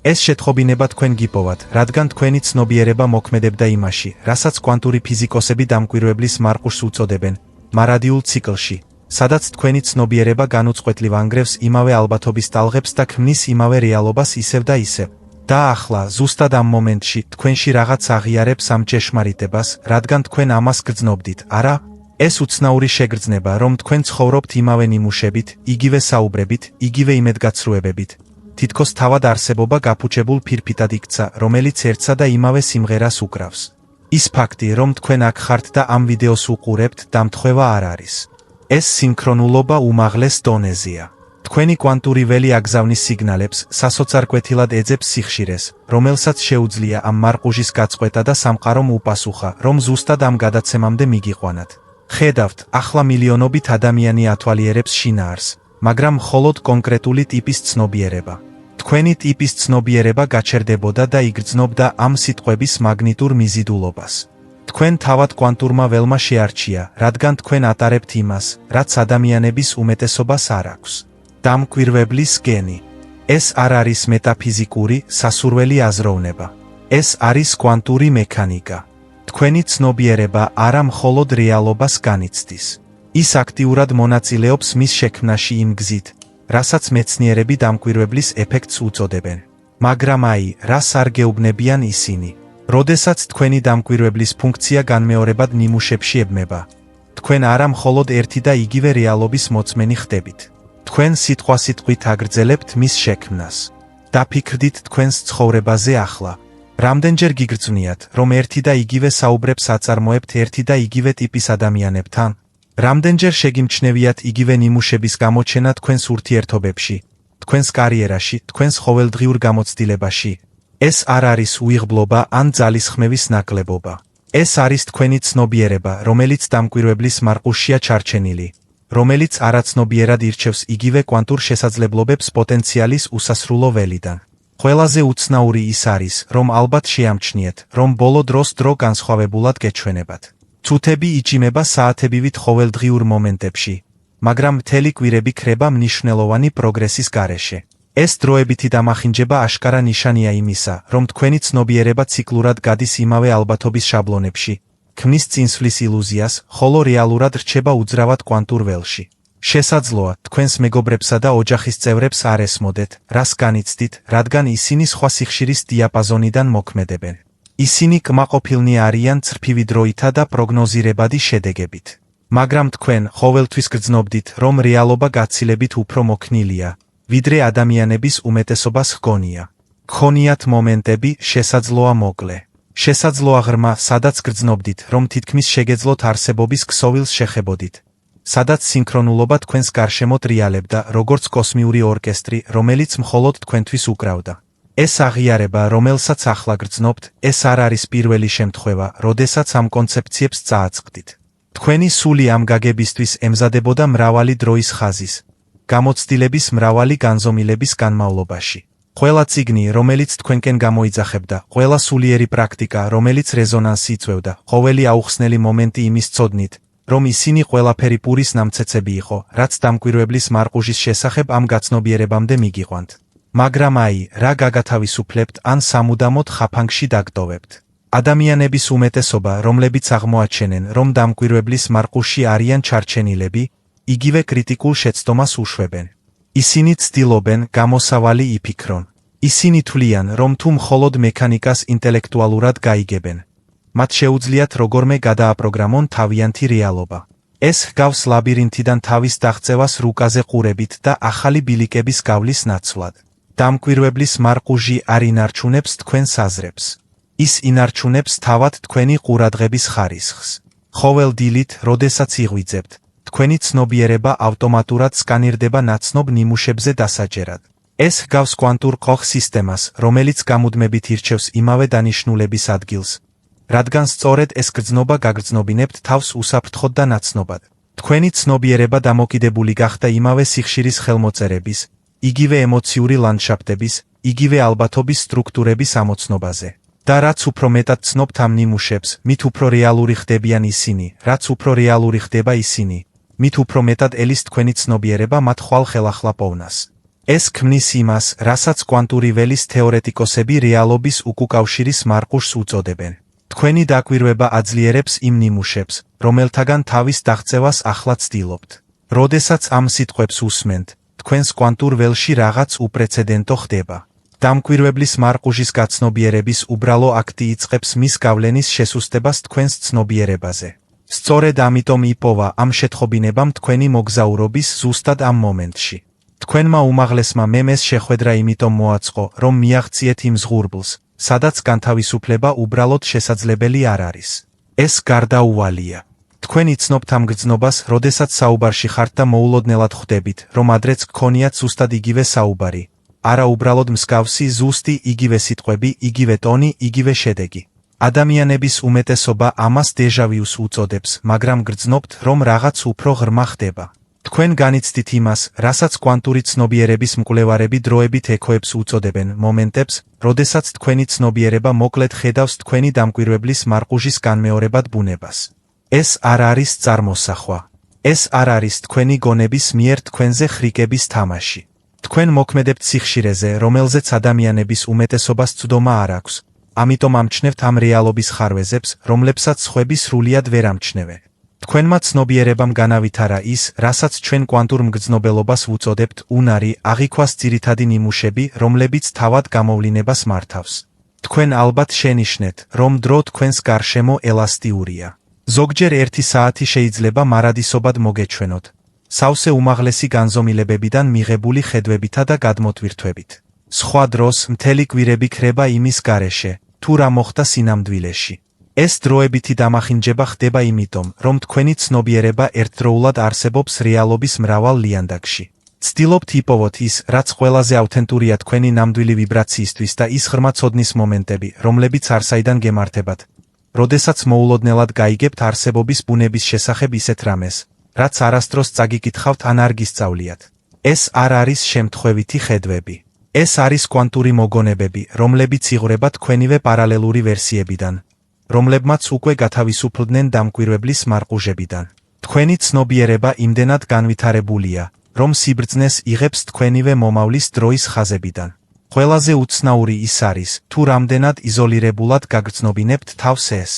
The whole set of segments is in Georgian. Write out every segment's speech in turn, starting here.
ეს შეთხობინება თქვენ გიპოვათ, რადგან თქვენი ცნობიერება მოქმედებდა იმაში, რასაც კვანტური ფიზიკოსები დამკვირვებლის მარყუშს უწოდებენ, მარადიულ ციკლში, სადაც თქვენი ცნობიერება განუწყვეტლივ ანგრევს იმავე ალბათობის ტალღებს და ქმნის იმავე რეალობას ისევ და ისევ. და ახლა, ზუსტად ამ მომენტში, თქვენში რაღაც აღიარებს ამ ჭეშმარიტებას, რადგან თქვენ ამას გრძნობდით, არა? ეს უცნაური შეგრძნება, რომ თქვენ ცხოვრობთ იმავე ნიმუშებით, იგივე საუბრებით, იგივე იმედგაცრუებებით. თითქოს თავად არსებობა გაფუჭებულ ფირფიტად იქცა, რომელიც ერთსა და იმავე სიმღერას უკრავს. ის ფაქტი, რომ თქვენ აქ ხართ და ამ ვიდეოს უყურებთ, დამთხვევა არ არის. ეს სინქრონულობა უმაღლეს დონეზეა. თქვენი კვანტური ველი აგზავნის სიგნალებს, სასოწარკვეთილად ეძებს სიხშირეს, რომელსაც შეუძლია ამ მარყუჟის გაწყვეტა და სამყარომ უპასუხა, რომ ზუსტად ამ გადაცემამდე მიგიყვანათ. ხედავთ, ახლა მილიონობით ადამიანი ათვალიერებს შინაარს, მაგრამ მხოლოდ კონკრეტული ტიპის ცნობიერება. თქვენი ტიპის ცნობიერება გაჩერდებოდა და იგრძნობდა ამ სიტყვების მაგნიტურ მიზიდულობას. თქვენ თავად კვანტურმა ველმა შეარჩია, რადგან თქვენ ატარებთ იმას, რაც ადამიანების უმეტესობას არ აქვს. დამკვირვებლის გენი. ეს არ არის მეტაფიზიკური, სასურველი აზროვნება. ეს არის კვანტური მექანიკა. თქვენი ცნობიერება არა მხოლოდ რეალობას განიცდის. ის აქტიურად მონაწილეობს მის შექმნაში იმ გზით, რასაც მეცნიერები დამკვირვებლის ეფექტს უწოდებენ. მაგრამ აი, რას არ გეუბნებიან ისინი. როდესაც თქვენი დამკვირვებლის ფუნქცია განმეორებად ნიმუშებში ებმება, თქვენ არა მხოლოდ ერთი და იგივე რეალობის მოწმენი ხდებით. თქვენ სიტყვასიტყვით აგრძელებთ მის შექმნას. დაფიქრდით თქვენს ცხოვრებაზე ახლა. რამდენჯერ გიგრძვნიათ, რომ ერთი და იგივე საუბრებს აწარმოებთ ერთი და იგივე ტიპის ადამიანებთან? რამდენჯერ შეგიმჩნევიათ იგივე ნიმუშების გამოჩენა თქვენს ურთიერთობებში, თქვენს კარიერაში, თქვენს ყოველდღიურ გამოცდილებაში? ეს არ არის უიღბლობა ან ძალისხმევის ნაკლებობა. ეს არის თქვენი ცნობიერება, რომელიც დამკვირვებლის მარყუშია ჩარჩენილი, რომელიც არაცნობიერად ირჩევს იგივე კვანტურ შესაძლებლობებს პოტენციალის უსასრულო ველიდან. ყველაზე უცნაური ის არის, რომ ალბათ შეამჩნიეთ, რომ ბოლო დროს დრო განსხვავებულად გეჩვენებათ. წუთები იჭიმება საათებივით ყოველდღიურ მომენტებში, მაგრამ მთელი კვირები ქრება მნიშვნელოვანი პროგრესის გარეშე. ეს დროებითი დამახინჯება აშკარა ნიშანია იმისა, რომ თქვენი ცნობიერება ციკლურად გადის იმავე ალბათობის შაბლონებში, ქმნის წინსვლის ილუზიას, ხოლო რეალურად რჩება უძრავად კვანტურ ველში. შესაძლოა, თქვენს მეგობრებსა და ოჯახის წევრებს არ ესმოდეთ, რას განიცდით, რადგან ისინი სხვა სიხშირის დიაპაზონიდან მოქმედებენ. ისინი კმაყოფილნი არიან წრფივი დროითა და პროგნოზირებადი შედეგებით. მაგრამ თქვენ ყოველთვის გრძნობდით, რომ რეალობა გაცილებით უფრო მოქნილია, ვიდრე ადამიანების უმეტესობას ჰგონია. გქონიათ მომენტები, შესაძლოა მოკლე. შესაძლოა ღრმა, სადაც გრძნობდით, რომ თითქმის შეგეძლოთ არსებობის ქსოვილს შეხებოდით. სადაც სინქრონულობა თქვენს გარშემო ტრიალებდა, როგორც კოსმიური ორკესტრი, რომელიც მხოლოდ თქვენთვის უკრავდა. ეს აღიარება, რომელსაც ახლა გრძნობთ, ეს არ არის პირველი შემთხვევა, როდესაც ამ კონცეფციებს წააწყდით. თქვენი სული ამ გაგებისთვის ემზადებოდა მრავალი დროის ხაზის, გამოცდილების მრავალი განზომილების განმავლობაში. ყველა წიგნი, რომელიც თქვენკენ გამოიძახებდა, ყველა სულიერი პრაქტიკა, რომელიც რეზონანსი იწვევდა, ყოველი აუხსნელი მომენტი იმის ცოდნით, რომ ისინი ყველაფერი პურის ნამცეცები იყო, რაც დამკვირვებლის მარყუჟის შესახებ ამ გაცნობიერებამდე მიგიყვანთ. მაგრამ აი, რა გაგათავისუფლებთ ან სამუდამოდ ხაფანგში დაგტოვებთ. ადამიანების უმეტესობა, რომლებიც აღმოაჩენენ, რომ დამკვირვებლის მარყუში არიან ჩარჩენილები, იგივე კრიტიკულ შეცდომას უშვებენ. ისინი ცდილობენ გამოსავალი იფიქრონ. ისინი თვლიან, რომ თუ მხოლოდ მექანიკას ინტელექტუალურად გაიგებენ, მათ შეუძლიათ როგორმე გადააპროგრამონ თავიანთი რეალობა. ეს ჰგავს ლაბირინთიდან თავის დაღწევას რუკაზე ყურებით და ახალი ბილიკების გავლის ნაცვლად. დამკვირვებლის მარყუჟი არ ინარჩუნებს თქვენს აზრებს. ის ინარჩუნებს თავად თქვენი ყურადღების ხარისხს. ყოველ დილით, როდესაც იღვიძებთ, თქვენი ცნობიერება ავტომატურად სკანირდება ნაცნობ ნიმუშებზე დასაჯერად. ეს ჰგავს კვანტურ ყოხ სისტემას, რომელიც გამუდმებით ირჩევს იმავე დანიშნულების ადგილს, რადგან სწორედ ეს გრძნობა გაგრძნობინებთ თავს უსაფრთხოდ და ნაცნობად. თქვენი ცნობიერება დამოკიდებული გახდა იმავე სიხშირის ხელმოწერების, იგივე ემოციური ლანდშაფტების, იგივე ალბათობის სტრუქტურების ამოცნობაზე. და რაც უფრო მეტად ცნობთ ამ ნიმუშებს, მით უფრო რეალური ხდებიან ისინი, რაც უფრო რეალური ხდება ისინი, მით უფრო მეტად ელის თქვენი ცნობიერება მათ ხვალ ხელახლა პოვნას. ეს ქმნის იმას, რასაც კვანტური ველის თეორეტიკოსები რეალობის უკუკავშირის მარყუშს უწოდებენ. თქვენი დაკვირვება აძლიერებს იმ ნიმუშებს, რომელთაგან თავის დაღწევას ახლა ცდილობთ. როდესაც ამ სიტყვებს უსმენთ, თქვენს კვანტურ ველში რაღაც უპრეცედენტო ხდება. დამკვირვებლის მარყუშის გაცნობიერების უბრალო აქტი იწყებს მის გავლენის შესუსტებას თქვენს ცნობიერებაზე. სწორედ ამიტომ იპოვა ამ შეთხობინებამ თქვენი მოგზაურობის ზუსტად ამ მომენტში. თქვენმა უმაღლესმა მემეს შეხვედრა იმიტომ მოაწყო, რომ მიაღწიეთ იმ ზღურბლს, სადაც განთავისუფლება უბრალოდ შესაძლებელი არ არის. ეს გარდაუვალია. თქვენ იცნობთ ამ გრძნობას, როდესაც საუბარში ხართ და მოულოდნელად ხვდებით, რომ ადრეც გქონიათ ზუსტად იგივე საუბარი. არა უბრალოდ მსგავსი, ზუსტი, იგივე სიტყვები, იგივე ტონი, იგივე შედეგი. ადამიანების უმეტესობა ამას დეჟავიუს უწოდებს, მაგრამ გრძნობთ, რომ რაღაც უფრო ღრმა ხდება. თქვენ განიცდით იმას, რასაც კვანტური ცნობიერების მკვლევარები დროებით ექოებს უწოდებენ მომენტებს, როდესაც თქვენი ცნობიერება მოკლედ ხედავს თქვენი დამკვირვებლის მარყუჟის განმეორებად ბუნებას. ეს არ არის წარმოსახვა. ეს არ არის თქვენი გონების მიერ თქვენზე ხრიკების თამაში. თქვენ მოქმედებთ სიხშირეზე, რომელზეც ადამიანების უმეტესობას ცდომა არ აქვს. ამიტომ ამჩნევთ ამ რეალობის ხარვეზებს, რომლებსაც სხვები სრულიად ვერ ამჩნევენ. თქვენმა ცნობიერებამ განავითარა ის, რასაც ჩვენ კვანტურ მგრძნობელობას ვუწოდებთ, უნარი, აღიქვას ძირითადი ნიმუშები, რომლებიც თავად გამოვლინებას მართავს. თქვენ ალბათ შენიშნეთ, რომ დრო თქვენს გარშემო ელასტიურია. ზოგჯერ 1 საათი შეიძლება მარადისობად მოგეჩვენოთ. სავსე უმაღლესი განზომილებებიდან მიღებული ხედვებითა და გადმოტვირთვებით. სხვა დროს მთელი კვირები ქრება იმის გარეშე, თუ რა მოხდა სინამდვილეში. ეს დროებითი დამახინჯება ხდება იმიტომ, რომ თქვენი ცნობიერება ერთდროულად არსებობს რეალობის მრავალ ლიანდაგში. ცდილობთ იპოვოთ ის, რაც ყველაზე ავთენტურია თქვენი ნამდვილი ვიბრაციისთვის და ის ღრმა ცოდნის მომენტები, რომლებიც არსაიდან გემართებათ. როდესაც მოულოდნელად გაიგებთ არსებობის ბუნების შესახებ ისეთ რამეს, რაც არასდროს წაგიკითხავთ ან არ გისწავლიათ. ეს არ არის შემთხვევითი ხედვები. ეს არის კვანტური მოგონებები, რომლებიც იღვრება თქვენივე პარალელური ვერსიებიდან, რომლებმაც უკვე გათავისუფლდნენ დამკვირვებლის მარყუჟებიდან. თქვენი ცნობიერება იმდენად განვითარებულია, რომ სიბრძნეს იღებს თქვენივე მომავლის დროის ხაზებიდან. ყველაზე უცნაური ის არის, თუ რამდენად იზოლირებულად გაგრძნობინებთ თავს ეს.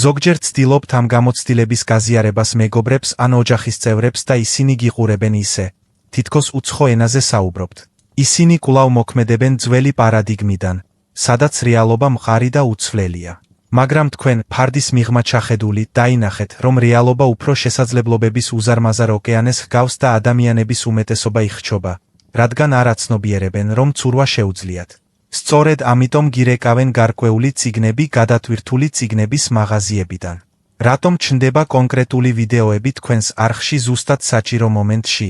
ზოგჯერ ცდილობთ ამ გამოცდილების გაზიარებას მეგობრებს ან ოჯახის წევრებს და ისინი გიყურებენ ისე, თითქოს უცხო ენაზე საუბრობთ. ისინი კვლავ მოქმედებენ ძველი პარადიგმიდან, სადაც რეალობა მყარი და უცვლელია. მაგრამ თქვენ, ფარდის მიღმა ჩახედული, დაინახეთ, რომ რეალობა უფრო შესაძლებლობების უზარმაზარ ოკეანეს ჰგავს და ადამიანების უმეტესობა იხჩობა, რადგან არ აცნობიერებენ, რომ ცურვა შეუძლიათ. სწორედ ამიტომ გირეკავენ გარკვეული წიგნები გადატვირთული წიგნების მაღაზიებიდან. რატომ ჩნდება კონკრეტული ვიდეოები თქვენს არხში ზუსტად საჭირო მომენტში?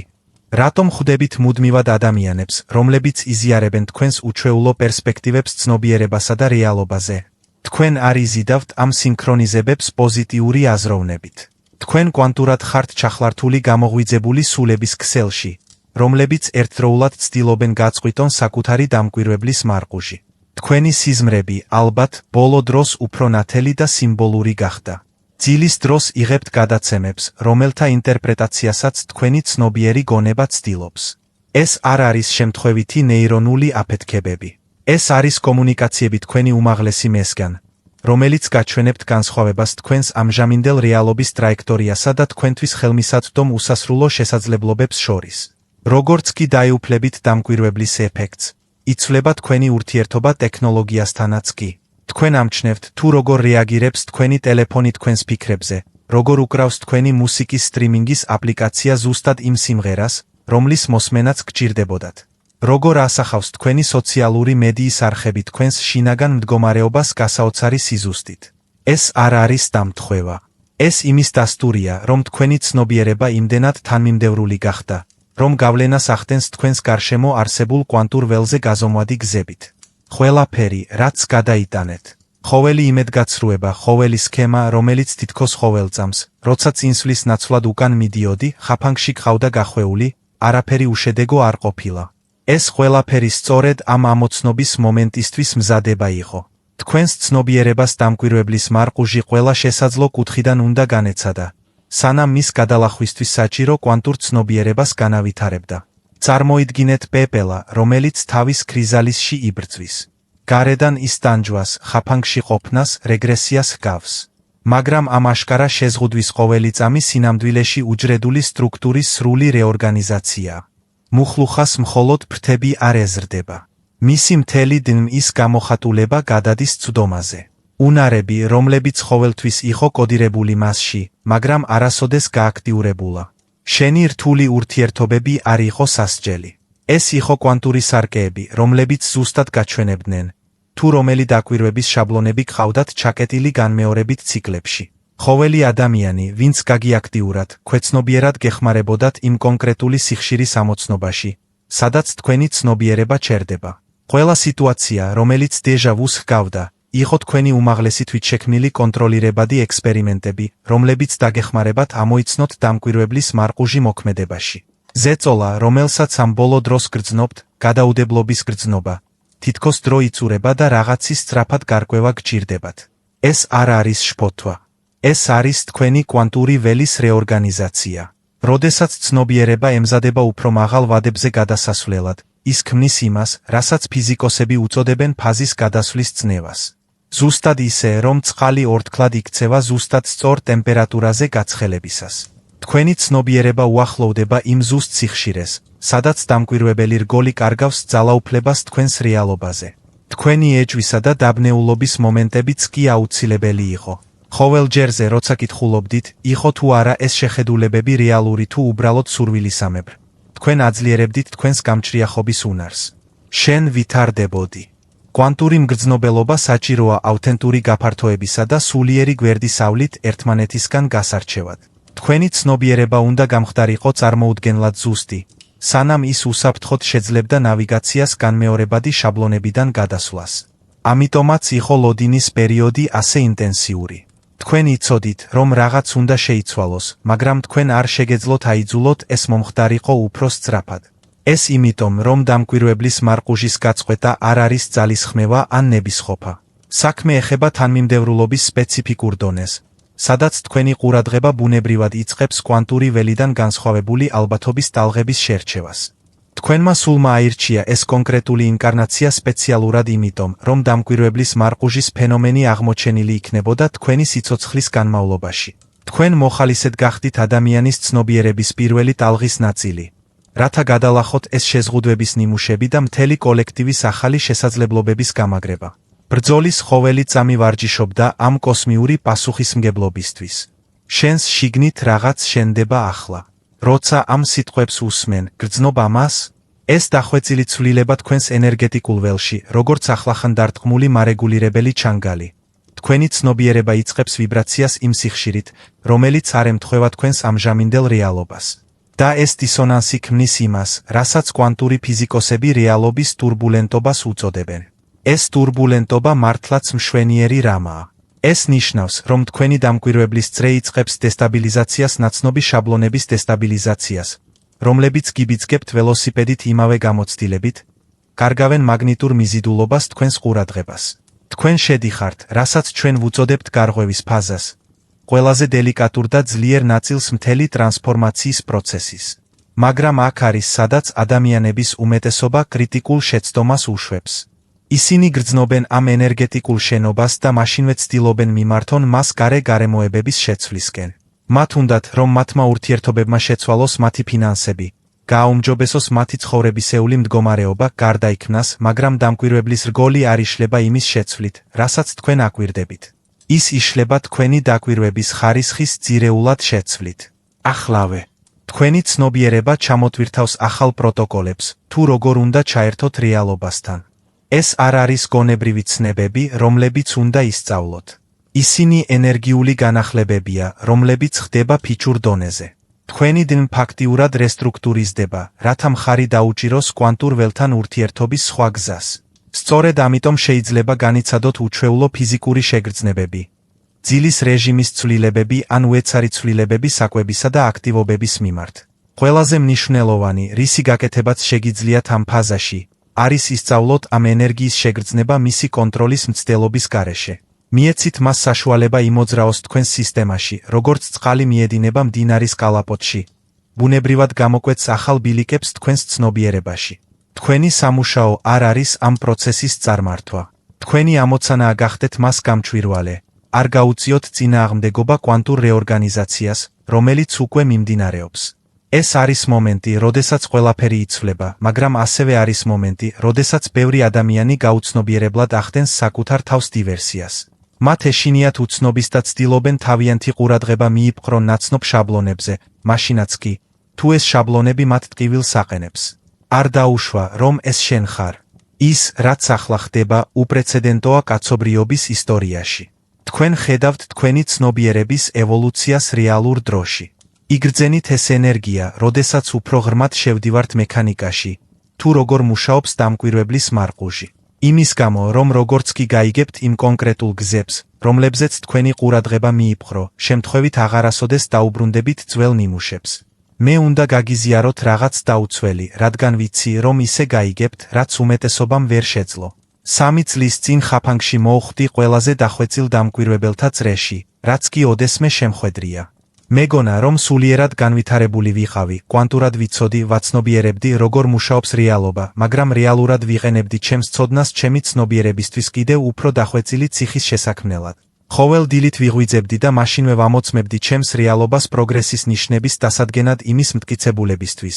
რატომ ხვდებით მუდმივად ადამიანებს, რომლებიც იზიარებენ თქვენს უჩვეულო პერსპექტივებს ცნობიერებასა და რეალობაზე? თქვენ არ იზიდავთ ამ სინქრონიზებებს პოზიტიური აზროვნებით. თქვენ კვანტურად ხართ ჩახლართული გამოღვიძებული სულების ქსელში, რომლებიც ერთდროულად ცდილობენ გაწყვიტონ საკუთარი დამკვირვებლის მარყუჟი. თქვენი სიზმრები, ალბათ, ბოლო დროს უფრო ნათელი და სიმბოლური გახდა. ძილის დროს იღებთ გადაცემებს, რომელთა ინტერპრეტაციასაც თქვენი ცნობიერი გონება ცდილობს. ეს არ არის შემთხვევითი ნეირონული აფეთქებები. ეს არის კომუნიკაციები თქვენი უმაღლესი მესგან, რომელიც გაჩვენებთ განსხვავებას თქვენს ამჟამინდელ რეალობის ტრაექტორიასა და თქვენთვის ხელმისაწვდომ უსასრულო შესაძლებლობებს შორის. როგორც კი დაეუფლებით დამკვირვებლის ეფექტს, იცვლება თქვენი ურთიერთობა ტექნოლოგიასთანაც კი. თქვენ ამჩნევთ, თუ როგორ რეაგირებს თქვენი ტელეფონი თქვენს ფიქრებზე, როგორ უკრავს თქვენი მუსიკის სტრიმინგის აპლიკაცია ზუსტად იმ სიმღერას, რომლის მოსმენაც გჭირდებოდათ. როგორ ასახავს თქვენი სოციალური მედიის არხები თქვენს შინაგან მდგომარეობას გასაოცარი სიზუსტით. ეს არ არის დამთხვევა. ეს იმის დასტურია, რომ თქვენი ცნობიერება იმდენად თანმიმდევრული გახდა, რომ გავლენას ახდენს თქვენს გარშემო არსებულ კვანტურ ველზე გაზომვადი გზებით. ყველაფერი, რაც გადაიტანეთ. ხოველი იმედგაცრუება, ხოველი სქემა, რომელიც თითქოს ხოველწამს, როცა წინსვლის ნაცვლად უკან მიდიოდი, ხაფანგში გყავდა გახვეული, არაფერი უშედეგო არ ყოფილა. ეს ყველაფერი სწორედ ამ ამოცნობის მომენტისთვის მზადება იყო. თქვენს ცნობიერებას დამკვირვებლის მარყუჟი ყველა შესაძლო კუთხიდან უნდა განეცადა, სანამ მის გადალახვისთვის საჭირო კვანტურ ცნობიერებას განავითარებდა. წარმოიდგინეთ პეპელა, რომელიც თავის ქრიზალისში იბრძვის. გარედან ის ტანჯვას, ხაფანგში ყოფნას, რეგრესიას ჰგავს. მაგრამ ამ აშკარა შეზღუდვის ყოველი წამი სინამდვილეში უჯრედული სტრუქტურის სრული რეორგანიზაციაა. მუხლუხას მხოლოდ ფრთები არ ეზრდება. მისი მთელი დნმ-ის გამოხატულება გადადის ცდომაზე. უნარები, რომლებიც ყოველთვის იყო კოდირებული მასში, მაგრამ არასოდეს გააქტიურებულა. შენი რთული ურთიერთობები არ იყო სასჯელი. ეს იყო კვანტური სარკეები, რომლებიც ზუსტად გაჩვენებდნენ, თუ რომელი დაკვირვების შაბლონები გყავდათ ჩაკეტილი განმეორებით ციკლებში. ყოველი ადამიანი, ვინც გაგიაქტიურათ, ქვეცნობიერად გეხმარებოდათ იმ კონკრეტული სიხშირის ამოცნობაში, სადაც თქვენი ცნობიერება ჩერდება. ყველა სიტუაცია, რომელიც დეჟავუს ჰგავდა, იყო თქვენი უმაღლესი თვითშექმნილი კონტროლირებადი ექსპერიმენტები, რომლებიც დაგეხმარებათ ამოიცნოთ დამკვირვებლის მარყუჟი მოქმედებაში. ზეწოლა, რომელსაც ამ ბოლო დროს გრძნობთ, გადაუდებლობის გრძნობა, თითქოს დრო იწურება და რაღაცის სწრაფად გარკვევა გჭირდებათ. ეს არ არის შფოთვა. ეს არის თქვენი კვანტური ველის რეორგანიზაცია. როდესაც ცნობიერება ემზადება უფრო მაღალ ვადებზე გადასასვლელად, ის ქმნის იმას, რასაც ფიზიკოსები უწოდებენ ფაზის გადასვლის წნევას. ზუსტად ისე, რომ წყალი ორთქლად იქცევა ზუსტად სწორ ტემპერატურაზე გაცხელებისას. თქვენი ცნობიერება უახლოვდება იმ ზუსტ სიხშირეს, სადაც დამკვირვებელი რგოლი კარგავს ძალაუფლებას თქვენს რეალობაზე. თქვენი ეჭვისა და დაბნეულობის მომენტებიც კი აუცილებელი იყო. ყოველ ჯერზე, როცა კითხულობდით, იყო თუ არა ეს შეხედულებები რეალური თუ უბრალოდ სურვილისამებრ. თქვენ აძლიერებდით თქვენს გამჭრიახობის უნარს. შენ ვითარდებოდი. კვანტური მგრძნობელობა საჭიროა ავთენტური გაფართოებისა და სულიერი გვერდისავლით ერთმანეთისგან გასარჩევად. თქვენი ცნობიერება უნდა გამხდარიყო წარმოუდგენლად ზუსტი, სანამ ის უსაფრთხოდ შეძლებდა ნავიგაციას განმეორებადი შაბლონებიდან გადასვლას. ამიტომაც იყო ლოდინის პერიოდი ასე ინტენსიური. თქვენ იცოდით, რომ რაღაც უნდა შეიცვალოს, მაგრამ თქვენ არ შეგეძლოთ აიძულოთ ეს მომხდარიყო უფრო სწრაფად. ეს იმიტომ, რომ დამკვირვებლის მარყუჟის გაწყვეტა არ არის ძალისხმევა ან ნებისყოფა. საქმე ეხება თანმიმდევრულობის სპეციფიკურ დონეს, სადაც თქვენი ყურადღება ბუნებრივად იწყებს კვანტური ველიდან განსხვავებული ალბათობის ტალღების შერჩევას. თქვენმა სულმა აირჩია ეს კონკრეტული ინკარნაცია სპეციალურად იმიტომ, რომ დამკვირვებლის მარყუჟის ფენომენი აღმოჩენილი იქნებოდა თქვენი სიცოცხლის განმავლობაში. თქვენ მოხალისედ გახდით ადამიანის ცნობიერების პირველი ტალღის ნაწილი, რათა გადალახოთ ეს შეზღუდვების ნიმუშები და მთელი კოლექტივის ახალი შესაძლებლობების გამაგრება. ბრძოლის ყოველი წამი ვარჯიშობდა ამ კოსმიური პასუხისმგებლობისთვის. შენს შიგნით რაღაც შენდება ახლა. როცა ამ სიტყვებს უსმენ, გრძნობ ამას? ეს დახვეწილი ცვლილება თქვენს ენერგეტიკულ ველში, როგორც ახლახან დარტყმული მარეგულირებელი ჩანგალი. თქვენი ცნობიერება იწყებს ვიბრაციას იმ სიხშირით, რომელიც არ ემთხვევა თქვენს ამჟამინდელ რეალობას. და ეს დისონანსი ქმნის იმას, რასაც კვანტური ფიზიკოსები რეალობის ტურბულენტობას უწოდებენ. ეს ტურბულენტობა მართლაც მშვენიერი რამაა. ეს ნიშნავს, რომ თქვენი დამკვირვებლის წრე იწყებს დესტაბილიზაციას ნაცნობი შაბლონების დესტაბილიზაციას, რომლებიც გიბიძგებთ ველოსიპედით იმავე გამოცდილებით, კარგავენ მაგნიტურ მიზიდულობას თქვენს ყურადღებას. თქვენ შედიხართ, რასაც ჩვენ ვუწოდებთ გარღვევის ფაზას, ყველაზე დელიკატურ და ძლიერ ნაწილს მთელი ტრანსფორმაციის პროცესის. მაგრამ აქ არის, სადაც ადამიანების უმეტესობა კრიტიკულ შეცდომას უშვებს. ისინი გრძნობენ ამ ენერგეტიკულ შენობას და მაშინვე ცდილობენ მიმართონ მას გარემოებების შეცვლისკენ. მათ უნდათ, რომ მათმა ურთიერთობებმა შეცვალოს მათი ფინანსები, გააუმჯობესოს მათი ცხოვრებისეული მდგომარეობა, გარდაიქმნას, მაგრამ დამკვირვებლის რგოლი არ იშლება იმის შეცვლით, რასაც თქვენ აკვირდებით. ის იშლება თქვენი დაკვირვების ხარისხის ძირეულად შეცვლით. ახლავე. თქვენი ცნობიერება ჩამოტვირთავს ახალ პროტოკოლებს, თუ როგორ უნდა ჩაერთოთ რეალობასთან. ეს არ არის გონებრივი ცნებები, რომლებიც უნდა ისწავლოთ. ისინი ენერგიული განახლებებია, რომლებიც ხდება ფიჩურ დონეზე. თქვენი დნმ ფაქტიურად რესტრუქტურიზდება, რათა მხარი დაუჭიროს კვანტურ ველთან ურთიერთობის სხვა გზას. სწორედ ამიტომ შეიძლება განიცადოთ უჩვეულო ფიზიკური შეგრძნებები, ძილის რეჟიმის ცვლილებები ან უეცარი ცვლილებები საკვებისა და აქტივობების მიმართ. ყველაზე მნიშვნელოვანი, რისი გაკეთებაც შეგიძლიათ ამ ფაზაში, არის ისწავლოთ ამ ენერგიის შეგრძნება მისი კონტროლის მცდელობის გარეშე. მიეცით მას საშუალება იმოძრაოს თქვენს სისტემაში, როგორც წყალი მიედინება მდინარის კალაპოტში, ბუნებრივად გამოკვეთს ახალ ბილიკებს თქვენს ცნობიერებაში. თქვენი სამუშაო არ არის ამ პროცესის წარმართვა. თქვენი ამოცანაა გახდეთ მას გამჩვირვალე. არ გაუწიოთ წინააღმდეგობა კვანტურ რეორგანიზაციას, რომელიც უკვე მიმდინარეობს. ეს არის მომენტი, როდესაც ყველაფერი იცვლება, მაგრამ ასევე არის მომენტი, როდესაც ბევრი ადამიანი გაუცნობიერებლად ახდენს საკუთარ თავს დივერსიას. მათ ეშინიათ უცნობის და ცდილობენ თავიანთი ყურადღება მიიპყრონ ნაცნობ შაბლონებზე, მაშინაც კი, თუ ეს შაბლონები მათ ტკივილს აყენებს. არ დაუშვა, რომ ეს შენ ხარ. ის, რაც ახლა ხდება, უპრეცედენტოა კაცობრიობის ისტორიაში. თქვენ ხედავთ თქვენი ცნობიერების ევოლუციას რეალურ დროში. იგრძენით ეს ენერგია, როდესაც უფრო ღრმად შევდივართ მექანიკაში, თუ როგორ მუშაობს დამკვირვებლის მარყუჟი. იმის გამო, რომ როგორც კი გაიგებთ იმ კონკრეტულ გზებს, რომლებზეც თქვენი ყურადღება მიიპყრო, შემთხვევით აღარასოდეს დაუბრუნდებით ძველ ნიმუშებს. მე უნდა გაგიზიაროთ რაღაც დაუცველი, რადგან ვიცი, რომ ისე გაიგებთ, რაც უმეტესობამ ვერ შეძლო. 3 წლის წინ ხაფანგში მოუხდი ყველაზე დახვეწილ დამკვირვებელთა წრეში, რაც კი ოდესმე შემხვედრია. მეგონა, რომ სულიერად განვითარებული ვიყავი, კვანტურად ვიცოდი, ვაცნობიერებდი, როგორ მუშაობს რეალობა, მაგრამ რეალურად ვიყენებდი ჩემს ცოდნას ჩემი ცნობიერებისთვის კიდევ უფრო დახვეწილი ციხის შესაქმნელად. ყოველ დილით ვიღვიძებდი და მაშინვე ვამოწმებდი ჩემს რეალობას პროგრესის ნიშნების დასადგენად იმის მტკიცებულებისთვის,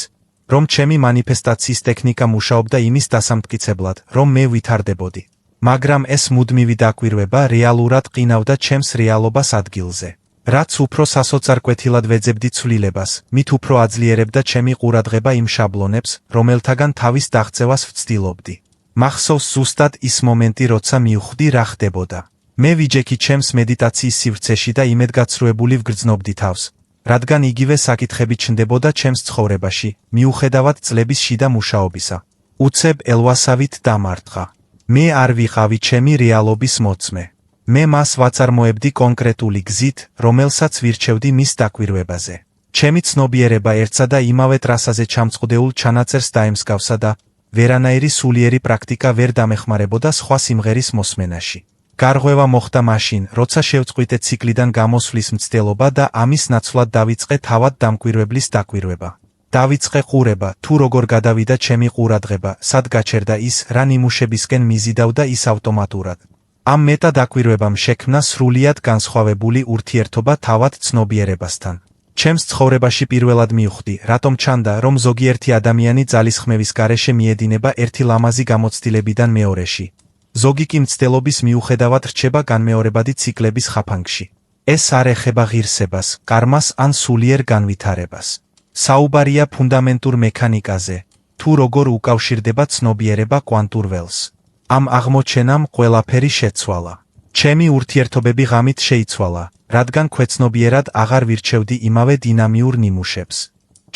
რომ ჩემი მანიფესტაციის ტექნიკა მუშაობდა იმის დასამტკიცებლად, რომ მე ვითარდებოდი. მაგრამ ეს მუდმივი დაკვირვება რეალურად ყინავდა ჩემს რეალობას ადგილზე. რაც უფრო სასოწარკვეთილად ვეძებდი ცვლილებას, მით უფრო აძლიერებდა ჩემი ყურადღება იმ შაბლონებს, რომელთაგან თავის დაღწევას ვცდილობდი. მახსოვს ზუსტად ის მომენტი, როცა მივხვდი რა ხდებოდა. მე ვიჯექი ჩემს მედიტაციის სივრცეში და იმედგაცრუებული ვგრძნობდი თავს, რადგან იგივე საკითხები ჩნდებოდა ჩემს ცხოვრებაში, მიუხედავად წლების შიდა მუშაობისა. უცებ ელვასავით დამარტყა. მე არ ვიყავი ჩემი რეალობის მოწმე. მე მას ვაწარმოებდი კონკრეტული გზით, რომელსაც ვირჩევდი მის დაკვირვებაზე. ჩემი ცნობიერება ერთსა და იმავე ტრასაზე ჩამწყვდეულ ჩანაწერს დაემსგავსა და ვერანაირი სულიერი პრაქტიკა ვერ დამეხმარებოდა სხვა სიმღერის მოსმენაში. გარღვევა მოხდა მაშინ, როცა შევწყვიტე ციკლიდან გამოსვლის მცდელობა და ამის ნაცვლად დავიწყე თავად დამკვირვებლის დაკვირვება. დავიწყე ყურება, თუ როგორ გადავიდა ჩემი ყურადღება, სად გაჩერდა ის, რა ნიმუშებისკენ მიზიდავდა ის ავტომატურად. ამ მეტა დაკვირვებამ შექმნა სრულიად განსხვავებული ურთიერთობა თავად ცნობიერებასთან. ჩემს ცხოვრებაში პირველად მივხვდი, რატომ ჩანდა, რომ ზოგიერთი ადამიანი ძალისხმევის გარეშე მიედინება ერთი ლამაზი გამოცდილებიდან მეორეში. ზოგი კი მცდელობის მიუხედავად რჩება განმეორებადი ციკლების ხაფანგში. ეს არ ეხება ღირსებას, კარმას ან სულიერ განვითარებას. საუბარია ფუნდამენტურ მექანიკაზე, თუ როგორ უკავშირდება ცნობიერება კვანტურ ველს. ამ აღმოჩენამ ყველაფერი შეცვალა. ჩემი ურთიერთობები ღამით შეიცვალა, რადგან ქვეცნობიერად აღარ ვირჩევდი იმავე დინამიურ ნიმუშებს.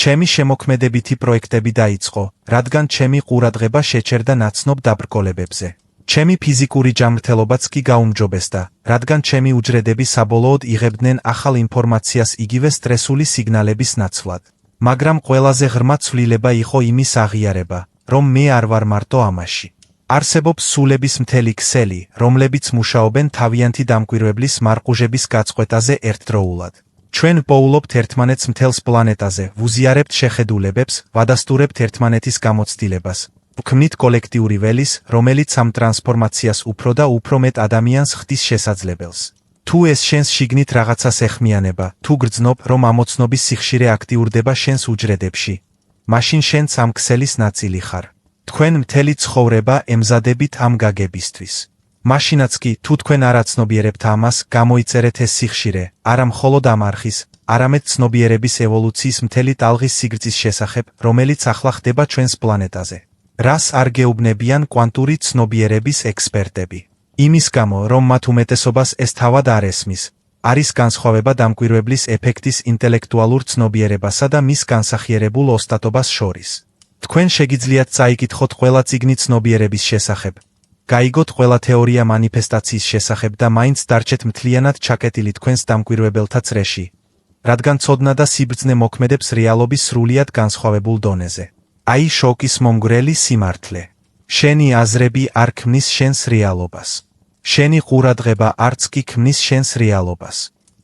ჩემი შემოქმედებითი პროექტები დაიწყო, რადგან ჩემი ყურადღება შეჩერდა ნაცნობ დაბრკოლებებზე. ჩემი ფიზიკური ჯანმრთელობაც კი გაუმჯობესდა, რადგან ჩემი უჯრედები საბოლოოდ იღებდნენ ახალ ინფორმაციას იგივე სტრესული სიგნალების ნაცვლად. მაგრამ ყველაზე ღრმა ცვლილება იყო იმის აღიარება, რომ მე არ ვარ მარტო ამაში. არსებობს სულების მთელი ქსელი, რომლებიც მუშაობენ თავიანთი დამკვირვებლის მარყუჟების გაწყვეტაზე ერთდროულად. ჩვენ პოულობთ ერთმანეთს მთელს პლანეტაზე, ვუზიარებთ შეხედულებებს, ვადასტურებთ ერთმანეთის გამოცდილებას. ვქმნით კოლექტიური ველის, რომელიც ამ ტრანსფორმაციას უფრო და უფრო მეტ ადამიანს ხდის შესაძლებელს. თუ ეს შენს შიგნით რაღაცას ეხმიანება, თუ გრძნობ, რომ ამოცნობის სიხშირე აქტიურდება შენს უჯრედებში, მაშინ შენც ამ ქსელის ნაწილი ხარ. თქვენ მთელი ცხოვრება ემზადებით ამ გაგებისთვის. მაშინაც კი, თუ თქვენ არ აცნობიერებთ ამას, გამოიწერეთ ეს სიხშირე, არა მხოლოდ ამ არხის, არამედ ცნობიერების ევოლუციის მთელი ტალღის სიგრძის შესახებ, რომელიც ახლა ხდება ჩვენს პლანეტაზე. რას არ გეუბნებიან კვანტური ცნობიერების ექსპერტები? იმის გამო, რომ მათ უმეტესობას ეს თავად არ ესმის, არის განსხვავება დამკვირვებლის ეფექტის ინტელექტუალურ ცნობიერებასა და მის განსახიერებულ ოსტატობას შორის. თქვენ შეგიძლიათ წაიკითხოთ ყველა წიგნი ცნობიერების შესახებ, გაიგოთ ყველა თეორია მანიფესტაციის შესახებ და მაინც დარჩეთ მთლიანად ჩაკეტილი თქვენს დამკვირვებელთა წრეში, რადგან ცოდნა და სიბრძნე მოქმედებს რეალობის სრულიად განსხვავებულ დონეზე. აი შოკის მომგვრელი სიმართლე. შენი აზრები არ ქმნის შენს რეალობას. შენი ყურადღება არც კი ქმნის შენს რეალობას.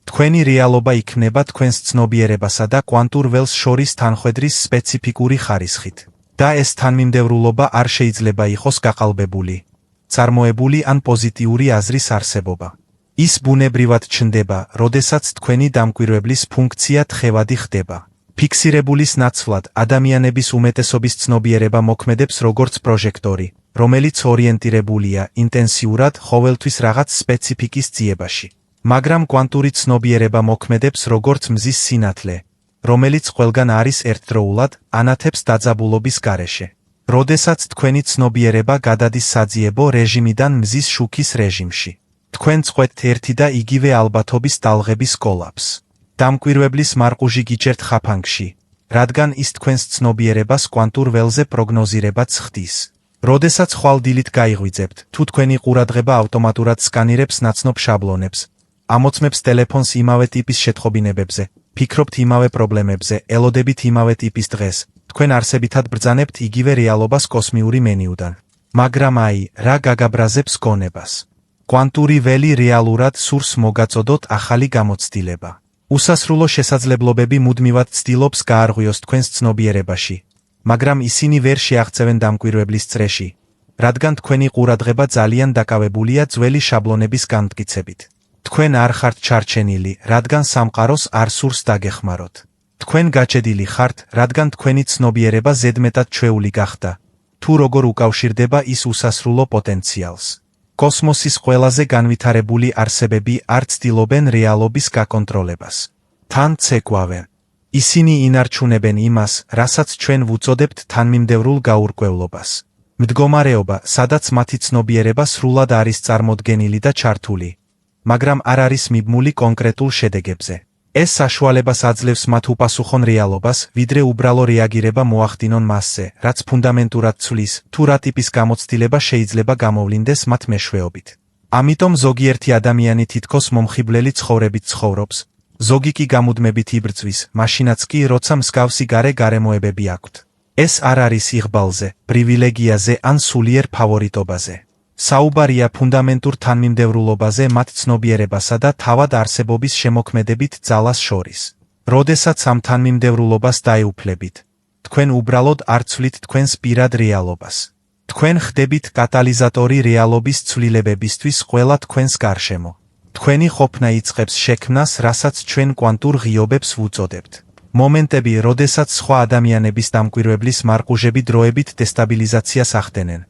თქვენი რეალობა იქმნება თქვენს ცნობიერებასა და კვანტურ ველს შორის თანხვედრის სპეციფიკური ხარისხით. და ეს თანმიმდევრულობა არ შეიძლება იყოს გაყალბებული, წარმოებული ან პოზიტიური აზრის არსებობა. ის ბუნებრივად ჩნდება, როდესაც თქვენი დამკვირვებლის ფუნქცია თხევადი ხდება. ფიქსირებულის ნაცვლად ადამიანების უმეტესობის ცნობიერება მოქმედებს როგორც პროჟექტორი, რომელიც ორიენტირებულია ინტენსიურად ყოველთვის რაღაც სპეციფიკის ძიებაში. მაგრამ კვანტური ცნობიერება მოქმედებს როგორც მზის სინათლე, რომელიც ყველგან არის ერთდროულად, ანათებს დაძაბულობის გარეშე. როდესაც თქვენი ცნობიერება გადადის საძიებო რეჟიმიდან მზის შუქის რეჟიმში, თქვენ წყვეტთ ერთი და იგივე ალბათობის ტალღების კოლაფსს. დამკვირვებლის მარყუჟი გიჭერთ ხაფანგში, რადგან ის თქვენს ცნობიერებას კვანტურ ველზე პროგნოზირებაც ხდის. როდესაც ხვალ დილით გაიღვიძებთ, თუ თქვენი ყურადღება ავტომატურად სკანირებს ნაცნობ შაბლონებს, ამოწმებს ტელეფონს იმავე ტიპის შეთხობინებებზე, ფიქრობთ იმავე პრობლემებზე, ელოდებით იმავე ტიპის დღეს, თქვენ არსებითად ბრძანებთ იგივე რეალობას კოსმიური მენიუდან. მაგრამ აი, რა გაგაბრაზებს გონებას? კვანტური ველი რეალურად სურს მოგაწოდოთ ახალი გამოცდილება. უსასრულო შესაძლებლობები მუდმივად ცდილობს გაარღვიოს თქვენს ცნობიერებაში, მაგრამ ისინი ვერ შეაღწევენ დამკვირვებლის წრეში, რადგან თქვენი ყურადღება ძალიან დაკავებულია ძველი შაბლონების განმტკიცებით. თქვენ არ ხართ ჩარჩენილი, რადგან სამყაროს არ სურს დაგეხმაროთ. თქვენ გაჭედილი ხართ, რადგან თქვენი ცნობიერება ზედმეტად ჩვეული გახდა, თუ როგორ უკავშირდება ის უსასრულო პოტენციალს. კოსმოსის ყველაზე განვითარებული არსებები არ ცდილობენ რეალობის გაკონტროლებას. თან ცეკვავენ. ისინი ინარჩუნებენ იმას, რასაც ჩვენ ვუწოდებთ თანმიმდევრულ გაურკვევლობას. მდგომარეობა, სადაც მათი ცნობიერება სრულად არის წარმოდგენილი და ჩართული, მაგრამ არ არის მიბმული კონკრეტულ შედეგებზე. ეს საშუალებას აძლევს მათ უპასუხონ რეალობას, ვიდრე უბრალო რეაგირება მოახდინონ მასზე, რაც ფუნდამენტურად ცვლის, თუ რა ტიპის გამოცდილება შეიძლება გამოვლინდეს მათ მეშვეობით. ამიტომ ზოგიერთი ადამიანი თითქოს მომხიბვლელი ცხოვრებით ცხოვრობს, ზოგი კი გამუდმებით იბრძვის, მაშინაც კი, როცა მსგავსი გარემოებები აქვთ. ეს არ არის იღბალზე, პრივილეგიაზე ან სულიერ ფავორიტობაზე. საუბარია ფუნდამენტურ თანმიმდევრულობაზე მათ ცნობიერებასა და თავად არსებობის შემოქმედებით ძალას შორის. როდესაც ამ თანმიმდევრულობას დაეუფლებით, თქვენ უბრალოდ არ ცვლით თქვენს პირად რეალობას. თქვენ ხდებით კატალიზატორი რეალობის ცვლილებებისთვის ყველა თქვენს გარშემო. თქვენი ყოფნა იწყებს შექმნას, რასაც ჩვენ კვანტურ ღიობებს ვუწოდებთ. მომენტები, როდესაც სხვა ადამიანების დამკვირვებლის მარყუჟები დროებით დესტაბილიზაციას ახდენენ,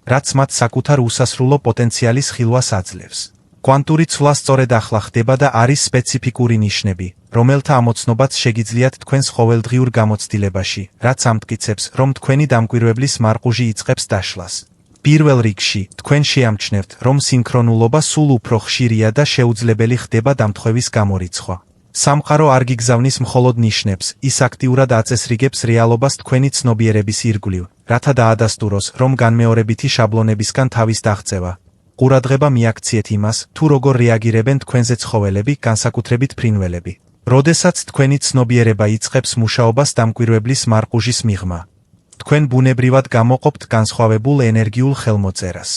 რაც მათ საკუთარ უსასრულო პოტენციალის ხილვას აძლევს. კვანტური ცვლა სწორედ ახლა ხდება და არის სპეციფიკური ნიშნები, რომელთა ამოცნობაც შეგიძლიათ თქვენს ყოველდღიურ გამოცდილებაში, რაც ამტკიცებს, რომ თქვენი დამკვირვებლის მარყუჟი იწყებს დაშლას. პირველ რიგში, თქვენ შეამჩნევთ, რომ სინქრონულობა სულ უფრო ხშირია და შეუძლებელი ხდება დამთხვევის გამორიცხვა. სამყარო არ გიგზავნის მხოლოდ ნიშნებს, ის აქტიურად აწესრიგებს რეალობას თქვენი ცნობიერების ირგვლივ, რათა დაადასტუროს, რომ განმეორებითი შაბლონებისგან თავის დაღწევა. ყურადღება მიაქციეთ იმას, თუ როგორ რეაგირებენ თქვენზე ცხოველები, განსაკუთრებით ფრინველები. როდესაც თქვენი ცნობიერება იწყებს მუშაობას დამკვირვებლის მარყუჟის მიღმა, თქვენ ბუნებრივად გამოყოფთ განსხვავებულ ენერგიულ ხელმოწერას.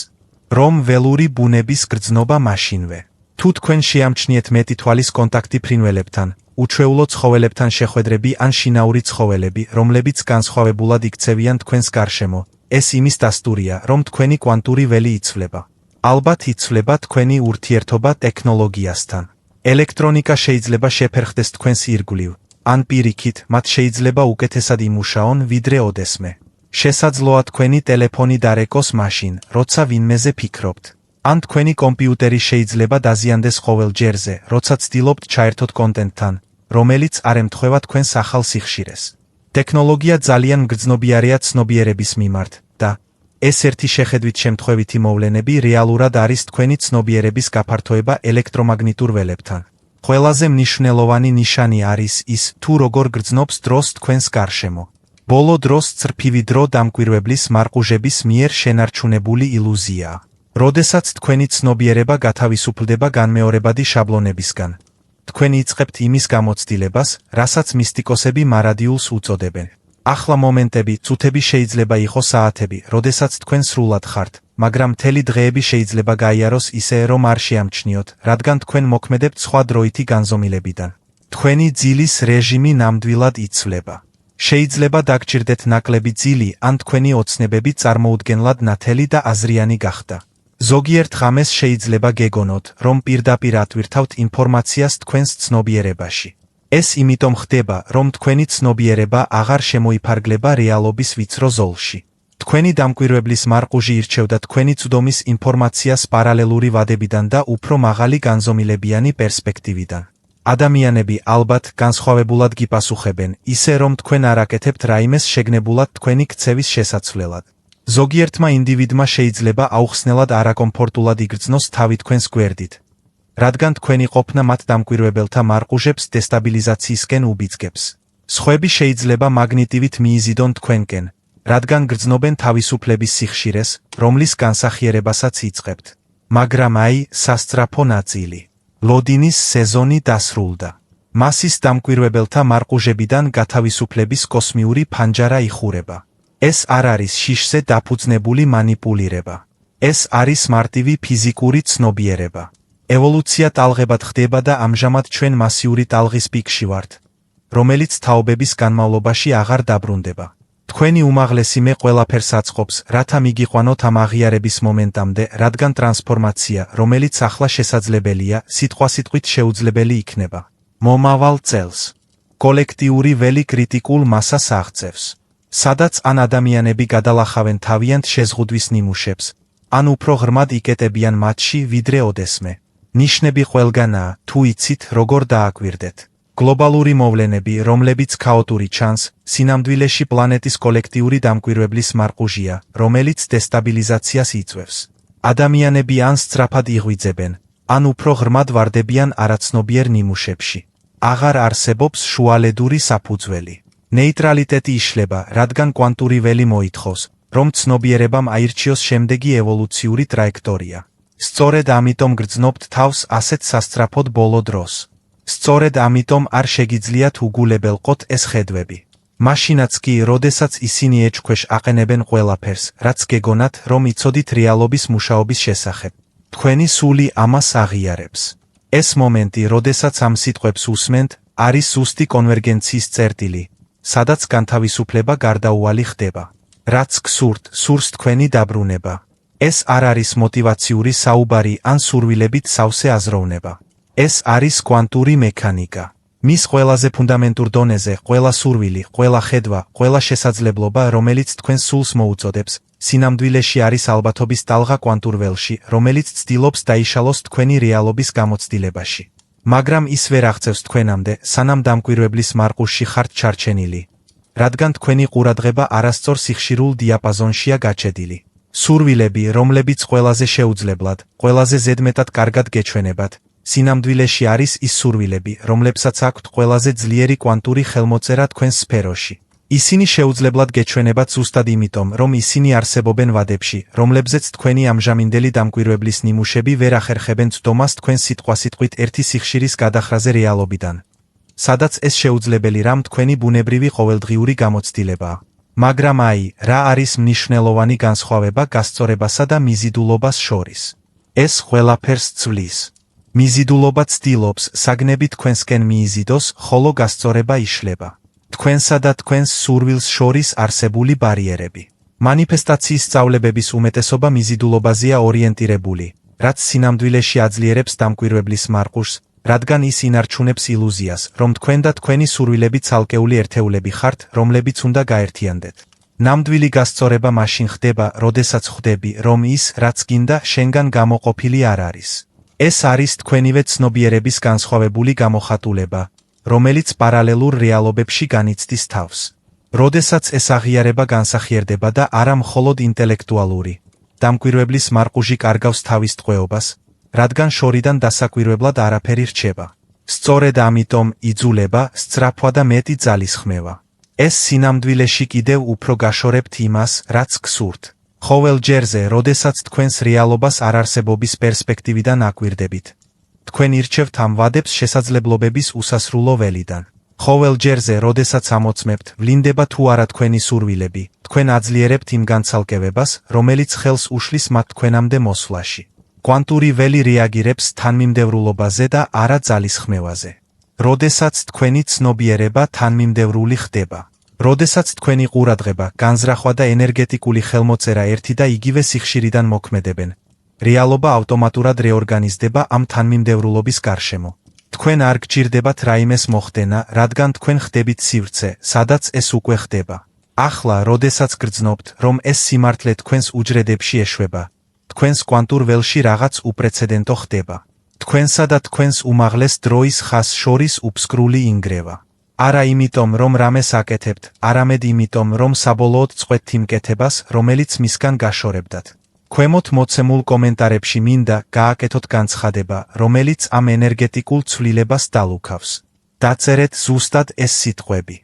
რომ ველური ბუნების გრძნობა მაშინვე. თუ თქვენ შეამჩნიეთ მეტი თვალის კონტაქტი ფრინველებთან, უჩვეულო ცხოველებთან შეხვედრები ან შინაური ცხოველები, რომლებიც განსხვავებულად იქცევიან თქვენს გარშემო, ეს იმის დასტურია, რომ თქვენი კვანტური ველი იცვლება. ალბათ იცვლება თქვენი ურთიერთობა ტექნოლოგიასთან. ელექტრონიკა შეიძლება შეფერხდეს თქვენს ირგვლივ, ან პირიქით, მათ შეიძლება უკეთესად იმუშაონ, ვიდრე ოდესმე. შესაძლოა თქვენი ტელეფონი დარეკოს მაშინ, როცა ვინმეზე ფიქრობთ. ან თქვენი კომპიუტერი შეიძლება დაზიანდეს ყოველ ჯერზე, როცა ცდილობთ ჩაერთოთ კონტენტთან, რომელიც არ ემთხვევა თქვენს ახალ სიხშირეს. ტექნოლოგია ძალიან მგრძნობიარეა ცნობიერების მიმართ და ეს ერთი შეხედვით შემთხვევითი მოვლენები რეალურად არის თქვენი ცნობიერების გაფართოება ელექტრომაგნიტურ ველებთან. ყველაზე მნიშვნელოვანი ნიშანი არის ის, თუ როგორ გრძნობს დროს თქვენს გარშემო. ბოლო დროს წრფივი დრო დამკვირვებლის მარყუჟების მიერ შენარჩუნებული ილუზიაა. როდესაც თქვენი ცნობიერება გათავისუფლდება განმეორებადი შაბლონებისგან, თქვენ იწყებთ იმის გამოცდილებას, რასაც მისტიკოსები მარადიულს უწოდებენ. ახლა მომენტები, წუთები შეიძლება იყოს საათები, როდესაც თქვენ სრულად ხართ, მაგრამ მთელი დღეები შეიძლება გაიაროს ისე, რომ არ შეამჩნიოთ, რადგან თქვენ მოქმედებთ სხვა დროითი განზომილებიდან. თქვენი ძილის რეჟიმი ნამდვილად იცვლება. შეიძლება დაგჭირდეთ ნაკლები ძილი, ან თქვენი ოცნებები წარმოუდგენლად ნათელი და აზრიანი გახდა. ზოგიერთ ღამეს შეიძლება გეგონოთ, რომ პირდაპირ ატვირთავთ ინფორმაციას თქვენს ცნობიერებაში. ეს იმიტომ ხდება, რომ თქვენი ცნობიერება აღარ შემოიფარგლება რეალობის ვიწრო ზოლში. თქვენი დამკვირვებლის მარყუჟი ირჩევდა თქვენი წვდომის ინფორმაციას პარალელური ვადებიდან და უფრო მაღალი განზომილებიანი პერსპექტივიდან. ადამიანები ალბათ განსხვავებულად გიპასუხებენ, ისე რომ თქვენ არ აკეთებთ რაიმეს შეგნებულად თქვენი ქცევის შესაცვლელად. ზოგიერთმა ინდივიდმა შეიძლება აუხსნელად არაკომფორტულად იგრძნოს თავი თქვენს გვერდით, რადგან თქვენი ყოფნა მათ დამკვირვებელთა მარყუჟებს დესტაბილიზაციისკენ უბიძგებს. სხვები შეიძლება მაგნიტივით მიიზიდონ თქვენკენ, რადგან გრძნობენ თავისუფლების სიხშირეს, რომლის განსახიერებასაც იწყებთ. მაგრამ აი, სასწრაფო ნაწილი. ლოდინის სეზონი დასრულდა. მასის დამკვირვებელთა მარყუჟებიდან გათავისუფლების კოსმიური ფანჯარა იხურება. ეს არ არის შიშზე დაფუძნებული მანიპულირება. ეს არის მარტივი ფიზიკური ცნობიერება. ევოლუცია ტალღებად ხდება და ამჟამად ჩვენ მასიური ტალღის პიკში ვართ, რომელიც თაობების განმავლობაში აღარ დაბრუნდება. თქვენი უმაღლესი მე ყველაფერს აწყობს, რათა მიგიყვანოთ ამ აღიარების მომენტამდე, რადგან ტრანსფორმაცია, რომელიც ახლა შესაძლებელია, სიტყვასიტყვით შეუძლებელი იქნება. მომავალ წელს. კოლექტიური ველი კრიტიკულ მასას აღწევს. სადაც ან ადამიანები გადალახავენ თავიანთ შეზღუდვის ნიმუშებს, ან უფრო ღრმად იკეტებიან მათში, ვიდრე ოდესმე. ნიშნები ყველგანაა, თუ იცით, როგორ დააკვირდეთ. გლობალური მოვლენები, რომლებიც ქაოტური ჩანს, სინამდვილეში პლანეტის კოლექტიური დამკვირვებლის მარყუჟია, რომელიც დესტაბილიზაციას იწვევს. ადამიანები ან სწრაფად იღვიძებენ, ან უფრო ღრმად ვარდებიან არაცნობიერ ნიმუშებში. აღარ არსებობს შუალედური საფუძველი. ნეიტრალიტეტი იშლება, რადგან კვანტური ველი მოითხოვს, რომ ცნობიერებამ აირჩიოს შემდეგი ევოლუციური ტრაექტორია. სწორედ ამიტომ გრძნობთ თავს ასეთ სასწრაფოდ ბოლო დროს. სწორედ ამიტომ არ შეგიძლიათ უგულებელყოთ ეს ხედვები. მაშინაც კი, როდესაც ისინი ეჭქვეშ აყენებენ ყველაფერს, რაც გეგონათ, რომ იცოდით რეალობის მუშაობის შესახებ. თქვენი სული ამას აღიარებს. ეს მომენტი, როდესაც ამ სიტყვებს უსმენთ, არის ზუსტი კონვერგენციის წერტილი, სადაც განთავისუფლება გარდაუვალი ხდება. რაც გსურთ, სურს თქვენი დაბრუნება. ეს არ არის მოტივაციური საუბარი ან სურვილებით სავსე აზროვნება. ეს არის კვანტური მექანიკა. მის ყველაზე ფუნდამენტურ დონეზე, ყველა სურვილი, ყველა ხედვა, ყველა შესაძლებლობა, რომელიც თქვენს სულს მოუწოდებს, სინამდვილეში არის ალბათობის ტალღა კვანტურ ველში, რომელიც ცდილობს დაიშალოს თქვენი რეალობის გამოცდილებაში. მაგრამ ის ვერ აღწევს თქვენამდე, სანამ დამკვირვებლის მარყუჟში ხართ ჩარჩენილი, რადგან თქვენი ყურადღება არასწორ სიხშირულ დიაპაზონშია გაჩედილი. სურვილები, რომლებიც ყველაზე შეუძლებლად, ყველაზე ზედმეტად კარგად გეჩვენებათ, სინამდვილეში არის ის სურვილები, რომლებსაც აქვთ ყველაზე ძლიერი კვანტური ხელმოწერა თქვენს სფეროში. ისინი შეუძლებლად გეჩვენებათ ზუსტად იმიტომ, რომ ისინი არსებობენ ვადებში, რომლებზეც თქვენი ამჟამინდელი დამკვირვებლის ნიმუშები ვერ ახერხებენ წვდომას თქვენ სიტყვასიტყვით ერთი სიხშირის გადახრაზე რეალობიდან, სადაც ეს შეუძლებელი რამ თქვენი ბუნებრივი ყოველდღიური გამოცდილებაა. მაგრამ აი, რა არის მნიშვნელოვანი განსხვავება გასწორებასა და მიზიდულობას შორის? ეს ყველაფერს ცვლის. მიზიდულობა ცდილობს, საგნები თქვენსკენ მიიზიდოს, ხოლო გასწორება იშლება. თქვენსა და თქვენს სურვილს შორის არსებული ბარიერები. მანიფესტაციის სწავლებების უმეტესობა მიზიდულობაზეა ორიენტირებული, რაც სინამდვილეში აძლიერებს დამკვირვებლის მარყუჟს, რადგან ის ინარჩუნებს ილუზიას, რომ თქვენ და თქვენი სურვილები ცალკეული ერთეულები ხართ, რომლებიც უნდა გაერთიანდეთ. ნამდვილი გასწორება მაშინ ხდება, როდესაც ხვდები, რომ ის, რაც გინდა, შენგან გამოყოფილი არ არის. ეს არის თქვენივე ცნობიერების განსხვავებული გამოხატულება, რომელიც პარალელურ რეალობებში განიცდის თავს. როდესაც ეს აღიარება განსახიერდება და არა მხოლოდ ინტელექტუალური, დამკვირვებლის მარყუჟი კარგავს თავის ტყვეობას, რადგან შორიდან დასაკვირვებლად არაფერი რჩება. სწორედ ამიტომ იძულება, სწრაფვა და მეტი ძალისხმევა. ეს სინამდვილეში კიდევ უფრო გაშორებთ იმას, რაც გსურთ. ყოველ ჯერზე, როდესაც თქვენს რეალობას არარსებობის პერსპექტივიდან აკვირდებით, თქვენ ირჩევთ ამ ვადებს შესაძლებლობების უსასრულო ველიდან. ყოველ ჯერზე, როდესაც ამოწმებთ, ვლინდება თუ არა თქვენი სურვილები, თქვენ აძლიერებთ იმ განცალკევებას, რომელიც ხელს უშლის მათ თქვენამდე მოსვლაში. კვანტური ველი რეაგირებს თანმიმდევრულობაზე და არა ძალისხმევაზე. როდესაც თქვენი ცნობიერება თანმიმდევრული ხდება. როდესაც თქვენი ყურადღება, განზრახვა და ენერგეტიკული ხელმოწერა ერთი და იგივე სიხშირიდან მოქმედებენ, რეალობა ავტომატურად რეორგანიზდება ამ თანმიმდევრულობის გარშემო. თქვენ არ გჭირდებათ რაიმეს მოხდენა, რადგან თქვენ ხდებით სივრცე, სადაც ეს უკვე ხდება. ახლა, როდესაც გრძნობთ, რომ ეს სიმართლე თქვენს უჯრედებში ეშვება, თქვენს კვანტურ ველში რაღაც უპრეცედენტო ხდება. თქვენსა და თქვენს უმაღლეს დროის ხაზს შორის უფსკრული ინგრევა. არა იმიტომ, რომ რამეს აკეთებთ, არამედ იმიტომ, რომ საბოლოოდ წყვეტთ იმ კეთებას, რომელიც მისგან გაშორებდათ. ქვემოთ მოცემულ კომენტარებში მინდა გააკეთოთ განცხადება, რომელიც ამ ენერგეტიკულ ცვლილებას დალუქავს. დაწერეთ ზუსტად ეს სიტყვები.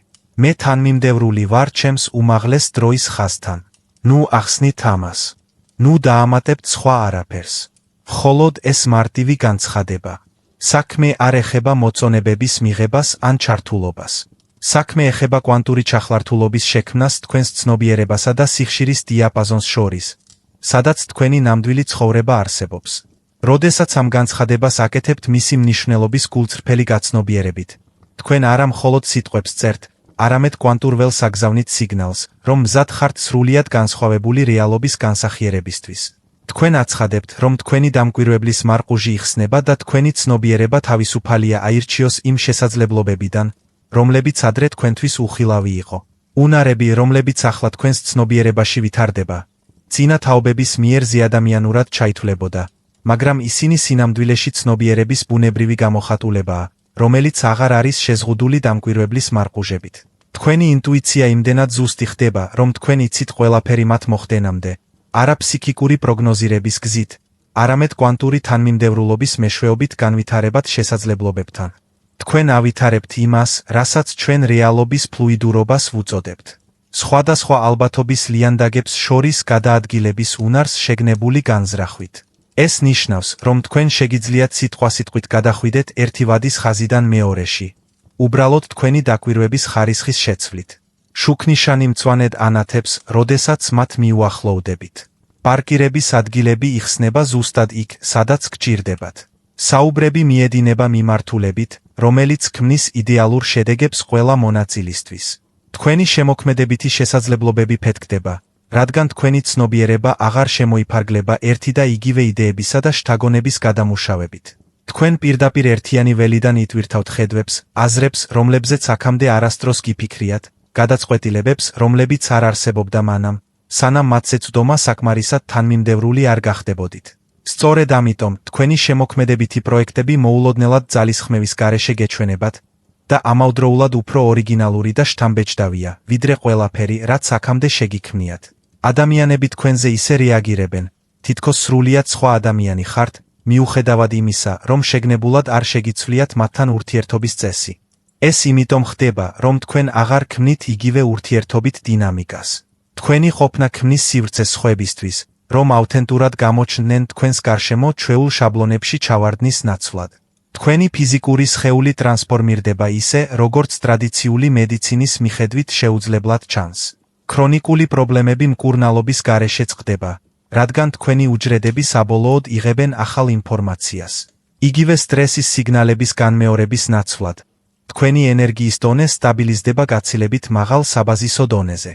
მე თანმიმდევრული ვარ ჩემს უმაღლეს დროის ხაზთან. ნუ ახსნით ამას. ნუ დაამატებთ სხვა არაფერს. მხოლოდ ეს მარტივი განცხადება. საქმე არ ეხება მოწონებების მიღებას ან ჩართულობას. საქმე ეხება კვანტური ჩახლართულობის შექმნას თქვენს ცნობიერებასა და სიხშირის დიაპაზონს შორის, სადაც თქვენი ნამდვილი ცხოვრება არსებობს. როდესაც ამ განცხადებას აკეთებთ მისი მნიშვნელობის გულწრფელი გაცნობიერებით, თქვენ არა მხოლოდ სიტყვებს წერთ, არამედ კვანტურ ველს აგზავნით სიგნალს, რომ მზად ხართ სრულიად განსხვავებული რეალობის განსახიერებისთვის. თქვენ აცხადებთ, რომ თქვენი დამკვირვებლის მარყუჟი იხსნება და თქვენი ცნობიერება თავისუფალია აირჩიოს იმ შესაძლებლობებიდან, რომლებიც ადრე თქვენთვის უხილავი იყო. უნარები, რომლებიც ახლა თქვენს ცნობიერებაში ვითარდება, წინა თაობების მიერ ზეადამიანურად ჩაითვლებოდა, მაგრამ ისინი სინამდვილეში ცნობიერების ბუნებრივი გამოხატულებაა, რომელიც აღარ არის შეზღუდული დამკვირვებლის მარყუჟებით. თქვენი ინტუიცია იმდენად ზუსტი ხდება, რომ თქვენ იცით ყველაფერი მათ მოხდენამდე, არა ფსიქიკური პროგნოზირების გზით, არამედ კვანტური თანმიმდევრულობის მეშვეობით განვითარებად შესაძლებლობებთან. თქვენ ავითარებთ იმას, რასაც ჩვენ რეალობის ფლუიდურობას ვუწოდებთ. სხვადასხვა ალბათობის ლიანდაგებს შორის გადაადგილების უნარს შეგნებული განზრახვით. ეს ნიშნავს, რომ თქვენ შეგიძლიათ სიტყვასიტყვით გადახვიდეთ ერთი ვადის ხაზიდან მეორეში, უბრალოდ თქვენი დაკვირვების ხარისხის შეცვლით. შუქნიშანი მწვანედ ანათებს, როდესაც მათ მიუახლოვდებით. პარკირების ადგილები იხსნება ზუსტად იქ, სადაც გჭირდებათ. საუბრები მიედინება მიმართულებით, რომელიც ქმნის იდეალურ შედეგებს ყველა მონაწილისთვის. თქვენი შემოქმედებითი შესაძლებლობები ფეთქდება, რადგან თქვენი ცნობიერება აღარ შემოიფარგლება ერთი და იგივე იდეებისა და შთაგონების გადამუშავებით. თქვენ პირდაპირ ერთიანი ველიდან იტვირთავთ ხედვებს, აზრებს, რომლებზეც აქამდე არასდროს გიფიქრიათ, გადაწყვეტილებებს, რომლებიც არ არსებობდა მანამ, სანამ მათზე წვდომა საკმარისად თანმიმდევრული არ გახდებოდით. სწორედ ამიტომ, თქვენი შემოქმედებითი პროექტები მოულოდნელად ძალისხმევის გარეშე გეჩვენებათ და ამავდროულად უფრო ორიგინალური და შთამბეჭდავია, ვიდრე ყველაფერი, რაც აქამდე შეგიქმნიათ. ადამიანები თქვენზე ისე რეაგირებენ, თითქოს სრულიად სხვა ადამიანი ხართ, მიუხედავად იმისა, რომ შეგნებულად არ შეგიცვლიათ მათთან ურთიერთობის წესი. ეს იმიტომ ხდება, რომ თქვენ აღარ ქმნით იგივე ურთიერთობით დინამიკას. თქვენი ყოფნა ქმნის სივრცეს სხვებისთვის, რომ ავთენტურად გამოჩნდნენ თქვენს გარშემო ჩვეულ შაბლონებში ჩავარდნის ნაცვლად. თქვენი ფიზიკური სხეული ტრანსფორმირდება ისე, როგორც ტრადიციული მედიცინის მიხედვით შეუძლებლად ჩანს. ქრონიკული პრობლემები მკურნალობის გარეშეც ხდება, რადგან თქვენი უჯრედები საბოლოოდ იღებენ ახალ ინფორმაციას. იგივე სტრესის სიგნალების განმეორების ნაცვლად, თქვენი ენერგიის დონე სტაბილიზდება გაცილებით მაღალ საბაზისო დონეზე.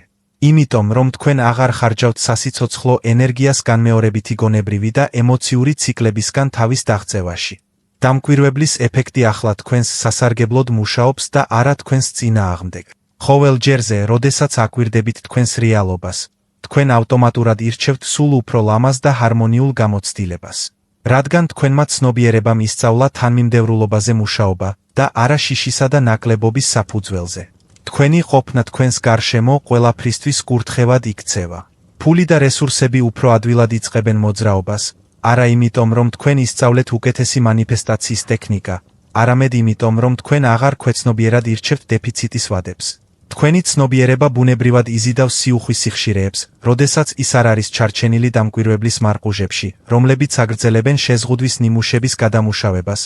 იმიტომ, რომ თქვენ აღარ ხარჯავთ სასიცოცხლო ენერგიას განმეორებითი გონებრივი და ემოციური ციკლებისგან თავის დაღწევაში. დამკვირვებლის ეფექტი ახლა თქვენს სასარგებლოდ მუშაობს და არა თქვენს წინააღმდეგ. ყოველ ჯერზე, როდესაც აკვირდებით თქვენს რეალობას, თქვენ ავტომატურად ირჩევთ სულ უფრო ლამაზ და ჰარმონიულ გამოცდილებას. რადგან თქვენმა ცნობიერებამ ისწავლა თანმიმდევრულობაზე მუშაობა და არა შიშისა და ნაკლებობის საფუძველზე. თქვენი ყოფნა თქვენს გარშემო ყველაფრისთვის კურთხევად იქცევა. ფული და რესურსები უფრო ადვილად იწყებენ მოძრაობას, არა იმიტომ, რომ თქვენ ისწავლეთ უკეთესი მანიფესტაციის ტექნიკა, არამედ იმიტომ, რომ თქვენ აღარ ქვეცნობიერად ირჩევთ დეფიციტის ვადებს. თქვენი ცნობიერება ბუნებრივად იზიდავს სიუხვის სიხშირეებს, როდესაც ის არ არის ჩარჩენილი დამკვირვებლის მარყუჟებში, რომლებიც აგრძელებენ შეზღუდვის ნიმუშების გადამუშავებას,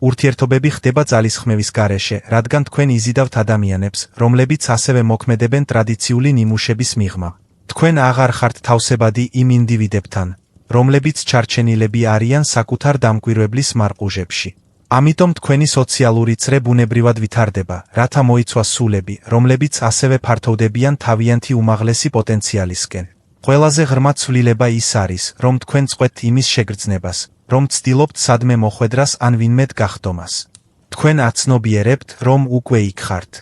ურთიერთობები ხდება ძალისხმევის გარეშე, რადგან თქვენ იზიდავთ ადამიანებს, რომლებიც ასევე მოქმედებენ ტრადიციული ნიმუშების მიღმა. თქვენ აღარ ხართ თავსებადი იმ ინდივიდებთან, რომლებიც ჩარჩენილები არიან საკუთარ დამკვირვებლის მარყუჟებში. ამიტომ თქვენი სოციალური წრე ბუნებრივად ვითარდება, რათა მოიცვას სულები, რომლებიც ასევე ფართოვდებიან თავიანთი უმაღლესი პოტენციალისკენ. ყველაზე ღრმა ცვლილება ის არის, რომ თქვენ წყვეტთ იმის შეგრძნებას, რომ ცდილობთ სადმე მოხვედრას ან ვინმედ გახდომას. თქვენ აცნობიერებთ, რომ უკვე იქ ხართ.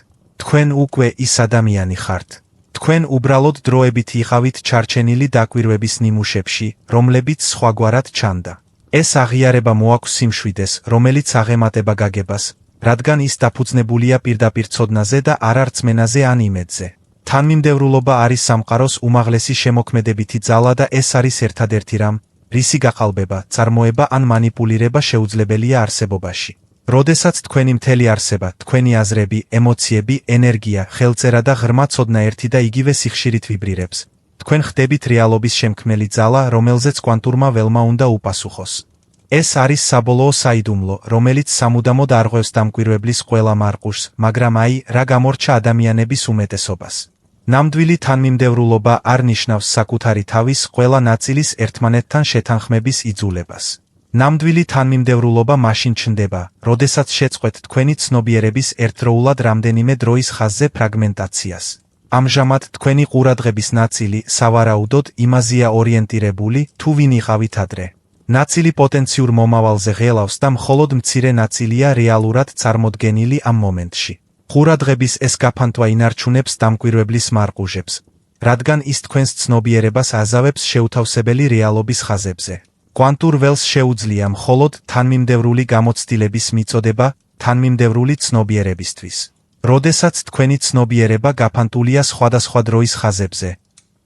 თქვენ უკვე ის ადამიანი ხართ. თქვენ უბრალოდ დროებით იყავით ჩარჩენილი დაკვირვების ნიმუშებში, რომლებიც სხვაგვარად ჩანდა. ეს აღიარება მოაქვს სიმშვიდეს, რომელიც აღემატება გაგებას, რადგან ის დაფუძნებულია პირდაპირ ცოდნაზე და არა რწმენაზე ან იმედზე. თანმიმდევრულობა არის სამყაროს უმაღლესი შემოქმედებითი ძალა და ეს არის ერთადერთი რამ, რისი გაყალბება, წარმოება ან მანიპულირება შეუძლებელია არსებობაში. როდესაც თქვენი მთელი არსება, თქვენი აზრები, ემოციები, ენერგია, ხელწერა და ღრმა ცოდნა ერთი და იგივე სიხშირით ვიბრირებს, თქვენ ხდებით რეალობის შემქმნელი ძალა, რომელზეც კვანტურმა ველმა უნდა უპასუხოს. ეს არის საბოლოო საიდუმლო, რომელიც სამუდამოდ არღვევს დამკვირვებლის ყველა მარყუშს, მაგრამ აი, რა გამორჩა ადამიანების უმეტესობას. ნამდვილი თანმიმდევრულობა არ ნიშნავს საკუთარი თავის ყველა ნაწილის ერთმანეთთან შეთანხმების იძულებას. ნამდვილი თანმიმდევრულობა მაშინ ჩნდება, როდესაც შეწყვეტ თქვენი ცნობიერების ერთდროულად რამდენიმე დროის ხაზზე ფრაგმენტაციას. ამჟამად თქვენი ყურადღების ნაწილი სავარაუდოდ იმაზეა ორიენტირებული, თუ ვინ იყავით ადრე. ნაწილი პოტენციურ მომავალზე ღელავს და მხოლოდ მცირე ნაწილია რეალურად წარმოდგენილი ამ მომენტში. ყურადღების ეს გაფანტვა ინარჩუნებს დამკვირვებლის მარყუჟებს, რადგან ის თქვენს ცნობიერებას აზავებს შეუთავსებელი რეალობის ხაზებზე. კვანტურ ველს შეუძლია მხოლოდ თანმიმდევრული გამოცდილების მიწოდება თანმიმდევრული ცნობიერებისთვის. როდესაც თქვენი ცნობიერება გაფანტულია სხვადასხვა დროის ხაზებზე,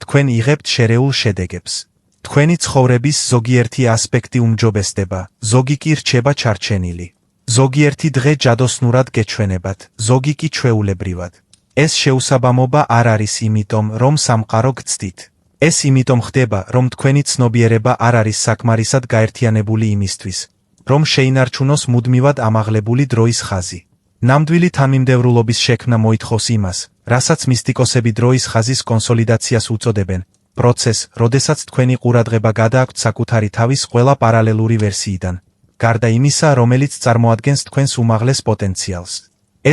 თქვენ იღებთ შერეულ შედეგებს. თქვენი ცხოვრების ზოგიერთი ასპექტი უმჯობესდება, ზოგი კი რჩება ჩარჩენილი. ზოგიერთი დღე ჯადოსნურად გეჩვენებათ, ზოგი კი ჩვეულებრივად. ეს შეუსაბამობა არ არის იმიტომ, რომ სამყარო გცდით. ეს იმიტომ ხდება, რომ თქვენი ცნობიერება არ არის საკმარისად გაერთიანებული იმისთვის, რომ შეინარჩუნოს მუდმივად ამაღლებული დროის ხაზი. ნამდვილი თანმიმდევრულობის შექმნა მოითხოვს იმას, რასაც მისტიკოსები დროის ხაზის კონსოლიდაციას უწოდებენ, პროცესს, როდესაც თქვენი ყურადღება გადააქვთ საკუთარი თავის ყველა პარალელური ვერსიიდან, გარდა იმისა, რომელიც წარმოადგენს თქვენს უმაღლეს პოტენციალს.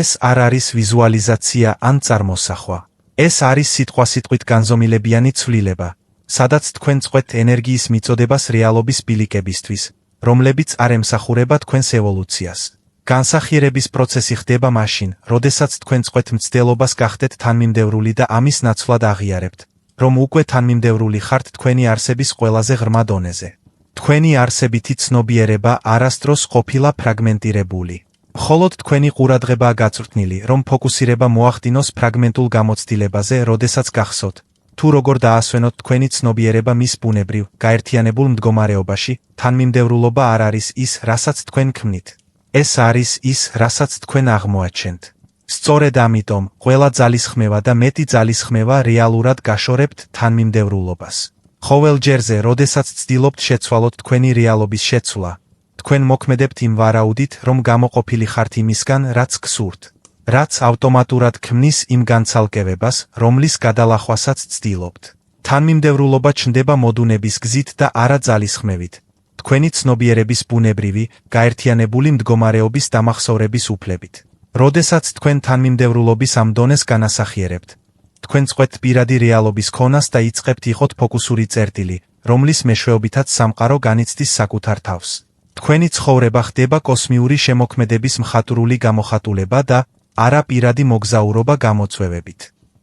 ეს არ არის ვიზუალიზაცია ან წარმოსახვა. ეს არის სიტყვასიტყვით განზომილებიანი ცვლილება, სადაც თქვენ წყვეტთ ენერგიის მიწოდებას რეალობის ბილიკებისთვის, რომლებიც არ ემსახურება თქვენს ევოლუციას. განსახიერების პროცესი ხდება მაშინ, როდესაც თქვენ წყვეტ მცდელობას გახდეთ თანმიმდევრული და ამის ნაცვლად აღიარებთ, რომ უკვე თანმიმდევრული ხართ თქვენი არსების ყველაზე ღრმა დონეზე. თქვენი არსებითი ცნობიერება არასდროს ყოფილა ფრაგმენტირებული. მხოლოდ თქვენი ყურადღებაა გაწვრთნილი, რომ ფოკუსირება მოახდინოს ფრაგმენტულ გამოცდილებაზე, როდესაც გახსოვთ, თუ როგორ დაასვენოთ თქვენი ცნობიერება მის ბუნებრივ, გაერთიანებულ მდგომარეობაში, თანმიმდევრულობა არ არის ის, რასაც თქვენ ქმნით. ეს არის ის, რასაც თქვენ აღმოაჩენთ. სწორედ ამიტომ, ყველა ძალისხმევა და მეტი ძალისხმევა რეალურად გაშორებთ თანმიმდევრულობას. ყოველ ჯერზე, როდესაც ცდილობთ შეცვალოთ თქვენი რეალობის შეცვლა, თქვენ მოქმედებთ იმ ვარაუდით, რომ გამოყოფილი ხართ იმისგან, რაც გსურთ, რაც ავტომატურად ქმნის იმ განცალკევებას, რომლის გადალახვასაც ცდილობთ. თანმიმდევრულობა ჩნდება მოდუნების გზით და არა ძალისხმევით. თქვენი ცნობიერების ბუნებრივი, გაერთიანებული მდგომარეობის დამახსოვრების უფლებით. როდესაც თქვენ თანმიმდევრულობის ამ დონეს განასახიერებთ, თქვენ წყვეტთ პირადი რეალობის ქონას და იწყებთ იყოთ ფოკუსური წერტილი, რომლის მეშვეობითაც სამყარო განიცდის საკუთარ თავს. თქვენი ცხოვრება ხდება კოსმიური შემოქმედების მხატვრული გამოხატულება და არა პირადი მოგზაურობა გამოწვევებით.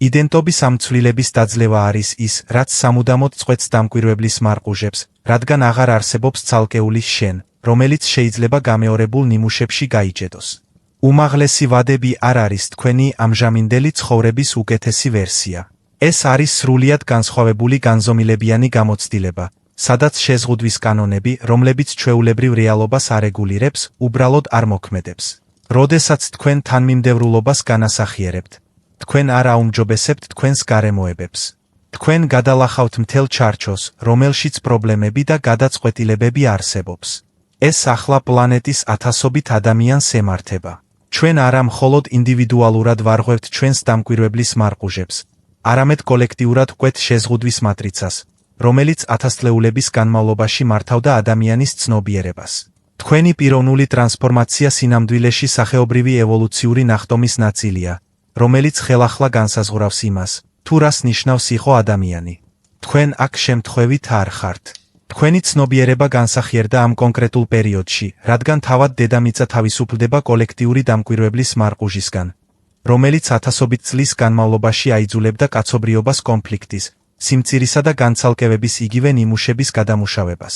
იდენტობის ამ ცვლილების დაძლევა არის ის, რაც სამუდამოდ წყვეტს დამკვირვებლის მარყუჟებს, რადგან აღარ არსებობს ცალკეული შენ, რომელიც შეიძლება გამეორებულ ნიმუშებში გაიჭედოს. უმაღლესი ვადები არ არის თქვენი ამჟამინდელი ცხოვრების უკეთესი ვერსია. ეს არის სრულიად განსხვავებული განზომილებიანი გამოცდილება, სადაც შეზღუდვის კანონები, რომლებიც ჩვეულებრივ რეალობას არეგულირებს, უბრალოდ არ მოქმედებს. როდესაც თქვენ თანმიმდევრულობას განასახიერებთ, თქვენ არ აუმჯობესებთ თქვენს გარემოებებს. თქვენ გადალახავთ მთელ ჩარჩოს, რომელშიც პრობლემები და გადაწყვეტილებები არსებობს. ეს ახლა პლანეტის ათასობით ადამიანს ემართება. ჩვენ არა მხოლოდ ინდივიდუალურად ვარღვევთ ჩვენს დამკვირვებლის მარყუჟებს, არამედ კოლექტიურად ვკვეთ შეზღუდვის მატრიცას, რომელიც ათასწლეულების განმავლობაში მართავდა ადამიანის ცნობიერებას. თქვენი პიროვნული ტრანსფორმაცია სინამდვილეში სახეობრივი ევოლუციური ნახტომის ნაწილია, რომელიც ხელახლა განსაზღვრავს იმას, თუ რას ნიშნავს იყო ადამიანი. თქვენ აქ შემთხვევით არ ხართ. თქვენი ცნობიერება განსახიერდა ამ კონკრეტულ პერიოდში, რადგან თავად დედამიწა თავისუფლდება კოლექტიური დამკვირვებლის მარყუჟისგან, რომელიც ათასობით წლის განმავლობაში აიძულებდა კაცობრიობას კონფლიქტის, სიმწირისა და განცალკევების იგივე ნიმუშების გადამუშავებას.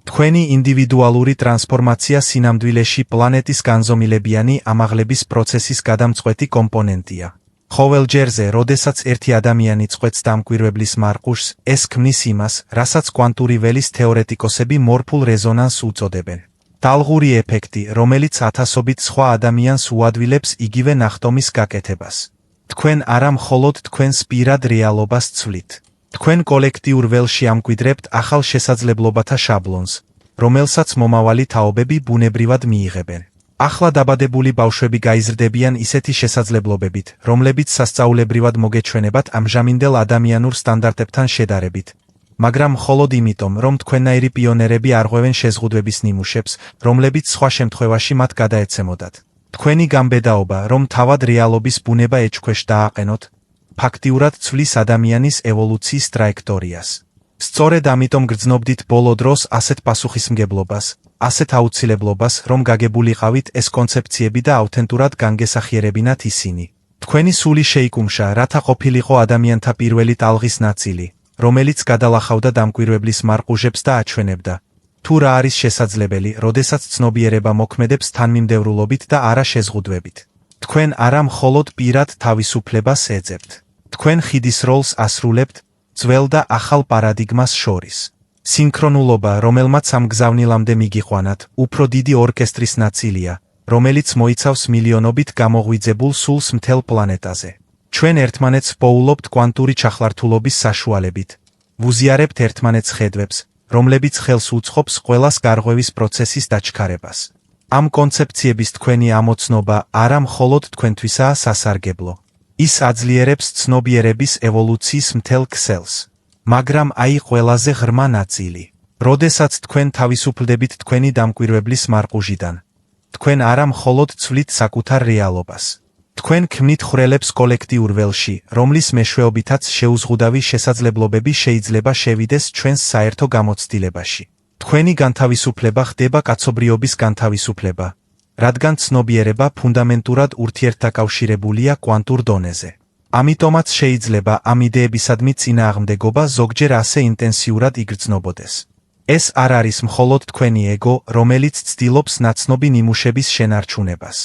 თქვენი ინდივიდუალური ტრანსფორმაცია სინამდვილეში პლანეტის განზომილებიანი ამაღლების პროცესის გადამწყვეტი კომპონენტია. ყოველ ჯერზე, როდესაც ერთი ადამიანი წყვეტს დამკვირვებლის მარყუჟს, ეს ქმნის იმას, რასაც კვანტური ველის თეორეტიკოსები მორფულ რეზონანსს უწოდებენ. ტალღური ეფექტი, რომელიც ათასობით სხვა ადამიანს უადვილებს იგივე ნახტომის გაკეთებას. თქვენ არა მხოლოდ თქვენს პირად რეალობას ცვლით. თქვენ კოლექტიურ ველში ამკვიდრებთ ახალ შესაძლებლობათა შაბლონს, რომელსაც მომავალი თაობები ბუნებრივად მიიღებენ. ახლა დაბადებული ბავშვები გაიზრდებიან ისეთი შესაძლებლობებით, რომლებიც სასწაულებრივად მოგეჩვენებათ ამჟამინდელ ადამიანურ სტანდარტებთან შედარებით, მაგრამ მხოლოდ იმიტომ, რომ თქვენნაირი პიონერები არღვევენ შეზღუდვების ნიმუშებს, რომლებიც სხვა შემთხვევაში მათ გადაეცემოდათ. თქვენი გამბედაობა, რომ თავად რეალობის ბუნება ეჭქვეშ დააყენოთ, ფაქტიურად ცვლის ადამიანის ევოლუციის ტრაექტორიას. სწორედ ამიტომ გრძნობდით ბოლო დროს ასეთ პასუხისმგებლობას, ასეთ აუცილებლობას, რომ გაგებულიყავით ეს კონცეფციები და ავთენტურად განგესახიერებინათ ისინი. თქვენი სული შეიკუმშა, რათა ყოფილიყო ადამიანთა პირველი ტალღის ნაწილი, რომელიც გადალახავდა დამკვირვებლის მარყუჟებს და აჩვენებდა, თუ რა არის შესაძლებელი, როდესაც ცნობიერება მოქმედებს თანმიმდევრულობით და არა შეზღუდვებით. თქვენ არა მხოლოდ პირად თავისუფლებას ეძებთ. თქვენ ხიდის როლს ასრულებთ ძველ და ახალ პარადიგმას შორის. სინქრონულობა, რომელმაც ამ გზავნილამდე მიგიყვანათ, უფრო დიდი ორკესტრის ნაწილია, რომელიც მოიცავს მილიონობით გამოღვიძებულ სულს მთელ პლანეტაზე. ჩვენ ერთმანეთს პოულობთ კვანტური ჩახლართულობის საშუალებით. ვუზიარებთ ერთმანეთს ხედვებს, რომლებიც ხელს უწყობს ყველას გარღვევის პროცესის დაჩქარებას. ამ კონცეფციების თქვენი ამოცნობა არა მხოლოდ თქვენთვისაა სასარგებლო. ის აძლიერებს ცნობიერების ევოლუციის მთელ ქსელს. მაგრამ აი ყველაზე ღრმა ნაწილი. როდესაც თქვენ თავისუფლდებით თქვენი დამკვირვებლის მარყუჟიდან, თქვენ არა მხოლოდ ცვლით საკუთარ რეალობას. თქვენ ქმნით ხვრელებს კოლექტიურ ველში, რომლის მეშვეობითაც შეუზღუდავი შესაძლებლობები შეიძლება შევიდეს ჩვენს საერთო გამოცდილებაში. თქვენი განთავისუფლება ხდება კაცობრიობის განთავისუფლება, რადგან ცნობიერება ფუნდამენტურად ურთიერთდაკავშირებულია კვანტურ დონეზე. ამიტომაც შეიძლება ამ იდეებისადმი წინააღმდეგობა ზოგჯერ ასე ინტენსიურად იგრძნობოდეს. ეს არ არის მხოლოდ თქვენი ეგო, რომელიც ცდილობს ნაცნობი ნიმუშების შენარჩუნებას.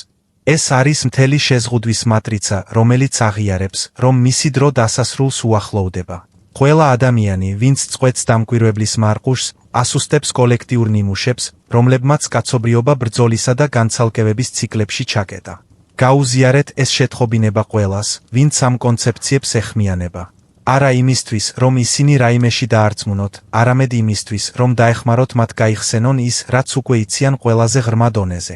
ეს არის მთელი შეზღუდვის მატრიცა, რომელიც აღიარებს, რომ მისი დრო დასასრულს უახლოვდება. ყველა ადამიანი, ვინც წყვეტს დამკვირვებლის მარყუჟს, ასუსტებს კოლექტიურ ნიმუშებს, რომლებმაც კაცობრიობა ბრძოლისა და განცალკევების ციკლებში ჩაკეტა. გაუზიარეთ ეს შეთხობინება ყველას, ვინც ამ კონცეფციებს ეხმიანება. არა იმისთვის, რომ ისინი რაიმეში დაარწმუნოთ, არამედ იმისთვის, რომ დაეხმაროთ მათ გაიხსენონ ის, რაც უკვე იციან ყველაზე ღრმა დონეზე.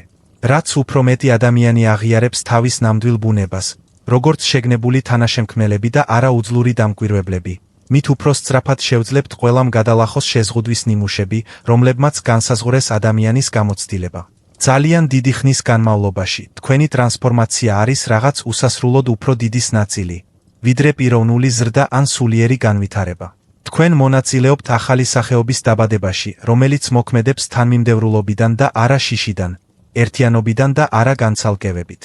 რაც უფრო მეტი ადამიანი აღიარებს თავის ნამდვილ ბუნებას, როგორც შეგნებული თანაშემქმნელები და არა უძლური დამკვირვებლები, მით უფრო სწრაფად შევძლებთ ყველამ გადალახოს შეზღუდვის ნიმუშები, რომლებმაც განსაზღვრეს ადამიანის გამოცდილება. ძალიან დიდი ხნის განმავლობაში თქვენი ტრანსფორმაცია არის რაღაც უსასრულოდ უფრო დიდის ნაწილი, ვიდრე პიროვნული ზრდა ან სულიერი განვითარება. თქვენ მონაწილეობთ ახალი სახეობის დაბადებაში, რომელიც მოქმედებს თანმიმდევრულობიდან და არა შიშიდან, ერთიანობიდან და არა განცალკევებით.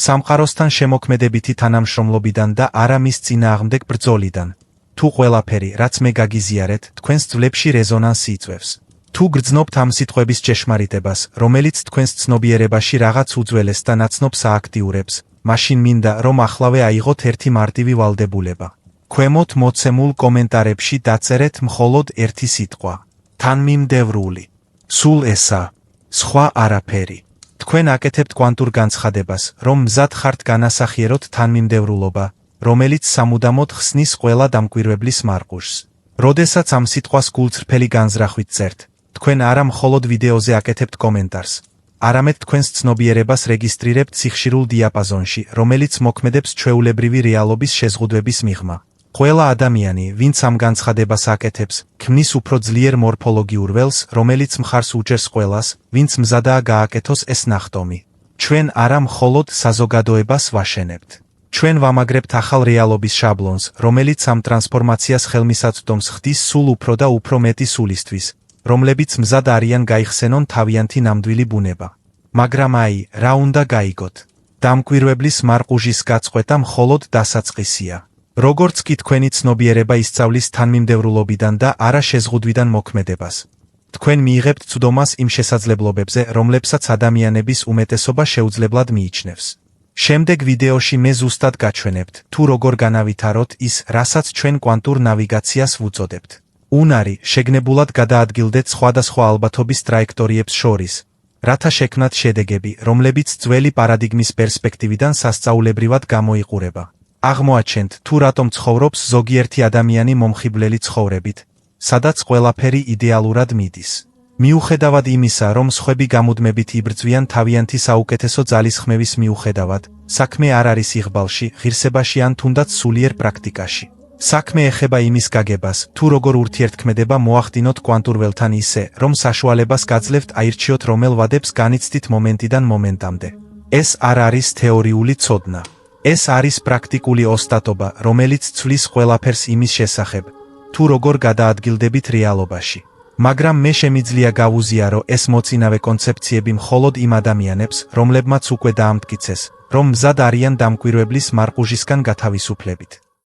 სამყაროსთან შემოქმედებითი თანამშრომლობიდან და არა მის წინააღმდეგ ბრძოლიდან. თუ ყველაფერი, რაც მე გაგიზიარეთ, თქვენს ძვლებში რეზონანსი იწვევს. თუ გრძნობთ ამ სიტყვების ჭეშმარიტებას, რომელიც თქვენს ცნობიერებაში რაღაც უძველეს და ნაცნობს ააქტიურებს, მაშინ მინდა, რომ ახლავე აიღოთ ერთი მარტივი ვალდებულება. ქვემოთ მოცემულ კომენტარებში დაწერეთ მხოლოდ ერთი სიტყვა. თანმიმდევრული. სულ ესა. სხვა არაფერი. თქვენ აკეთებთ კვანტურ განცხადებას, რომ მზად ხართ განასახიეროთ თანმიმდევრულობა, რომელიც სამუდამოდ ხსნის ყველა დამკვირვებლის მარყუჟს. როდესაც ამ სიტყვას გულწრფელი განზრახვით წერთ, თქვენ არა მხოლოდ ვიდეოზე აკეთებთ კომენტარს, არამედ თქვენს ცნობიერებას რეგისტრირებთ სიხშირულ დიაპაზონში, რომელიც მოქმედებს ჩვეულებრივი რეალობის შეზღუდვების მიღმა. ყველა ადამიანი, ვინც ამ განცხადებას აკეთებს, ქმნის უფრო ძლიერ მორფოლოგიურ ველს, რომელიც მხარს უჭერს ყველას, ვინც მზადაა გააკეთოს ეს ნახტომი. ჩვენ არა მხოლოდ საზოგადოებას ვაშენებთ. ჩვენ ვამაგრებთ ახალ რეალობის შაბლონს, რომელიც ამ ტრანსფორმაციას ხელმისაწვდომს ხდის სულ უფრო და უფრო მეტი სულისთვის, რომლებიც მზად არიან გაიხსენონ თავიანთი ნამდვილი ბუნება. მაგრამ აი, რა უნდა გაიგოთ? დამკვირვებლის მარყუჟის გაწყვეტა მხოლოდ დასაწყისია. როგორც კი თქვენი ცნობიერება ისწავლის თანმიმდევრულობიდან და არა შეზღუდვიდან მოქმედებას. თქვენ მიიღებთ ცუდომას იმ შესაძლებლობებზე, რომლებსაც ადამიანების უმეტესობა შეუძლებლად მიიჩნევს. შემდეგ ვიდეოში მე ზუსტად გაჩვენებთ, თუ როგორ განავითაროთ ის, რასაც ჩვენ კვანტურ ნავიგაციას ვუწოდებთ. უნარი, შეგნებულად გადაადგილდეთ სხვადასხვა ალბათობის ტრაექტორიებს შორის, რათა შექმნათ შედეგები, რომლებიც ძველი პარადიგმის პერსპექტივიდან სასწაულებრივად გამოიყურება. აღმოაჩენთ, თუ რატომ ცხოვრობს ზოგიერთი ადამიანი მომხიბვლელი ცხოვრებით, სადაც ყველაფერი იდეალურად მიდის. მიუხედავად იმისა, რომ სხვები გამუდმებით იბრძვიან თავიანთი საუკეთესო ძალისხმევის მიუხედავად, საქმე არ არის იღბალში, ღირსებაში ან თუნდაც სულიერ პრაქტიკაში. საქმე ეხება იმის გაგებას, თუ როგორ ურთიერთქმედება მოახდინოთ კვანტურ ველთან ისე, რომ საშუალებას გაძლევთ აირჩიოთ რომელ ვადებს განიცდით მომენტიდან მომენტამდე. ეს არ არის თეორიული ცოდნა. ეს არის პრაქტიკული ოსტატობა, რომელიც ცვლის ყველაფერს იმის შესახებ, თუ როგორ გადაადგილდებით რეალობაში. მაგრამ მე შემიძლია გავუზიარო ეს მოწინავე კონცეფციები მხოლოდ იმ ადამიანებს, რომლებმაც უკვე დაამტკიცეს, რომ მზად არიან დამკვირვებლის მარყუჟისგან გათავისუფლებით.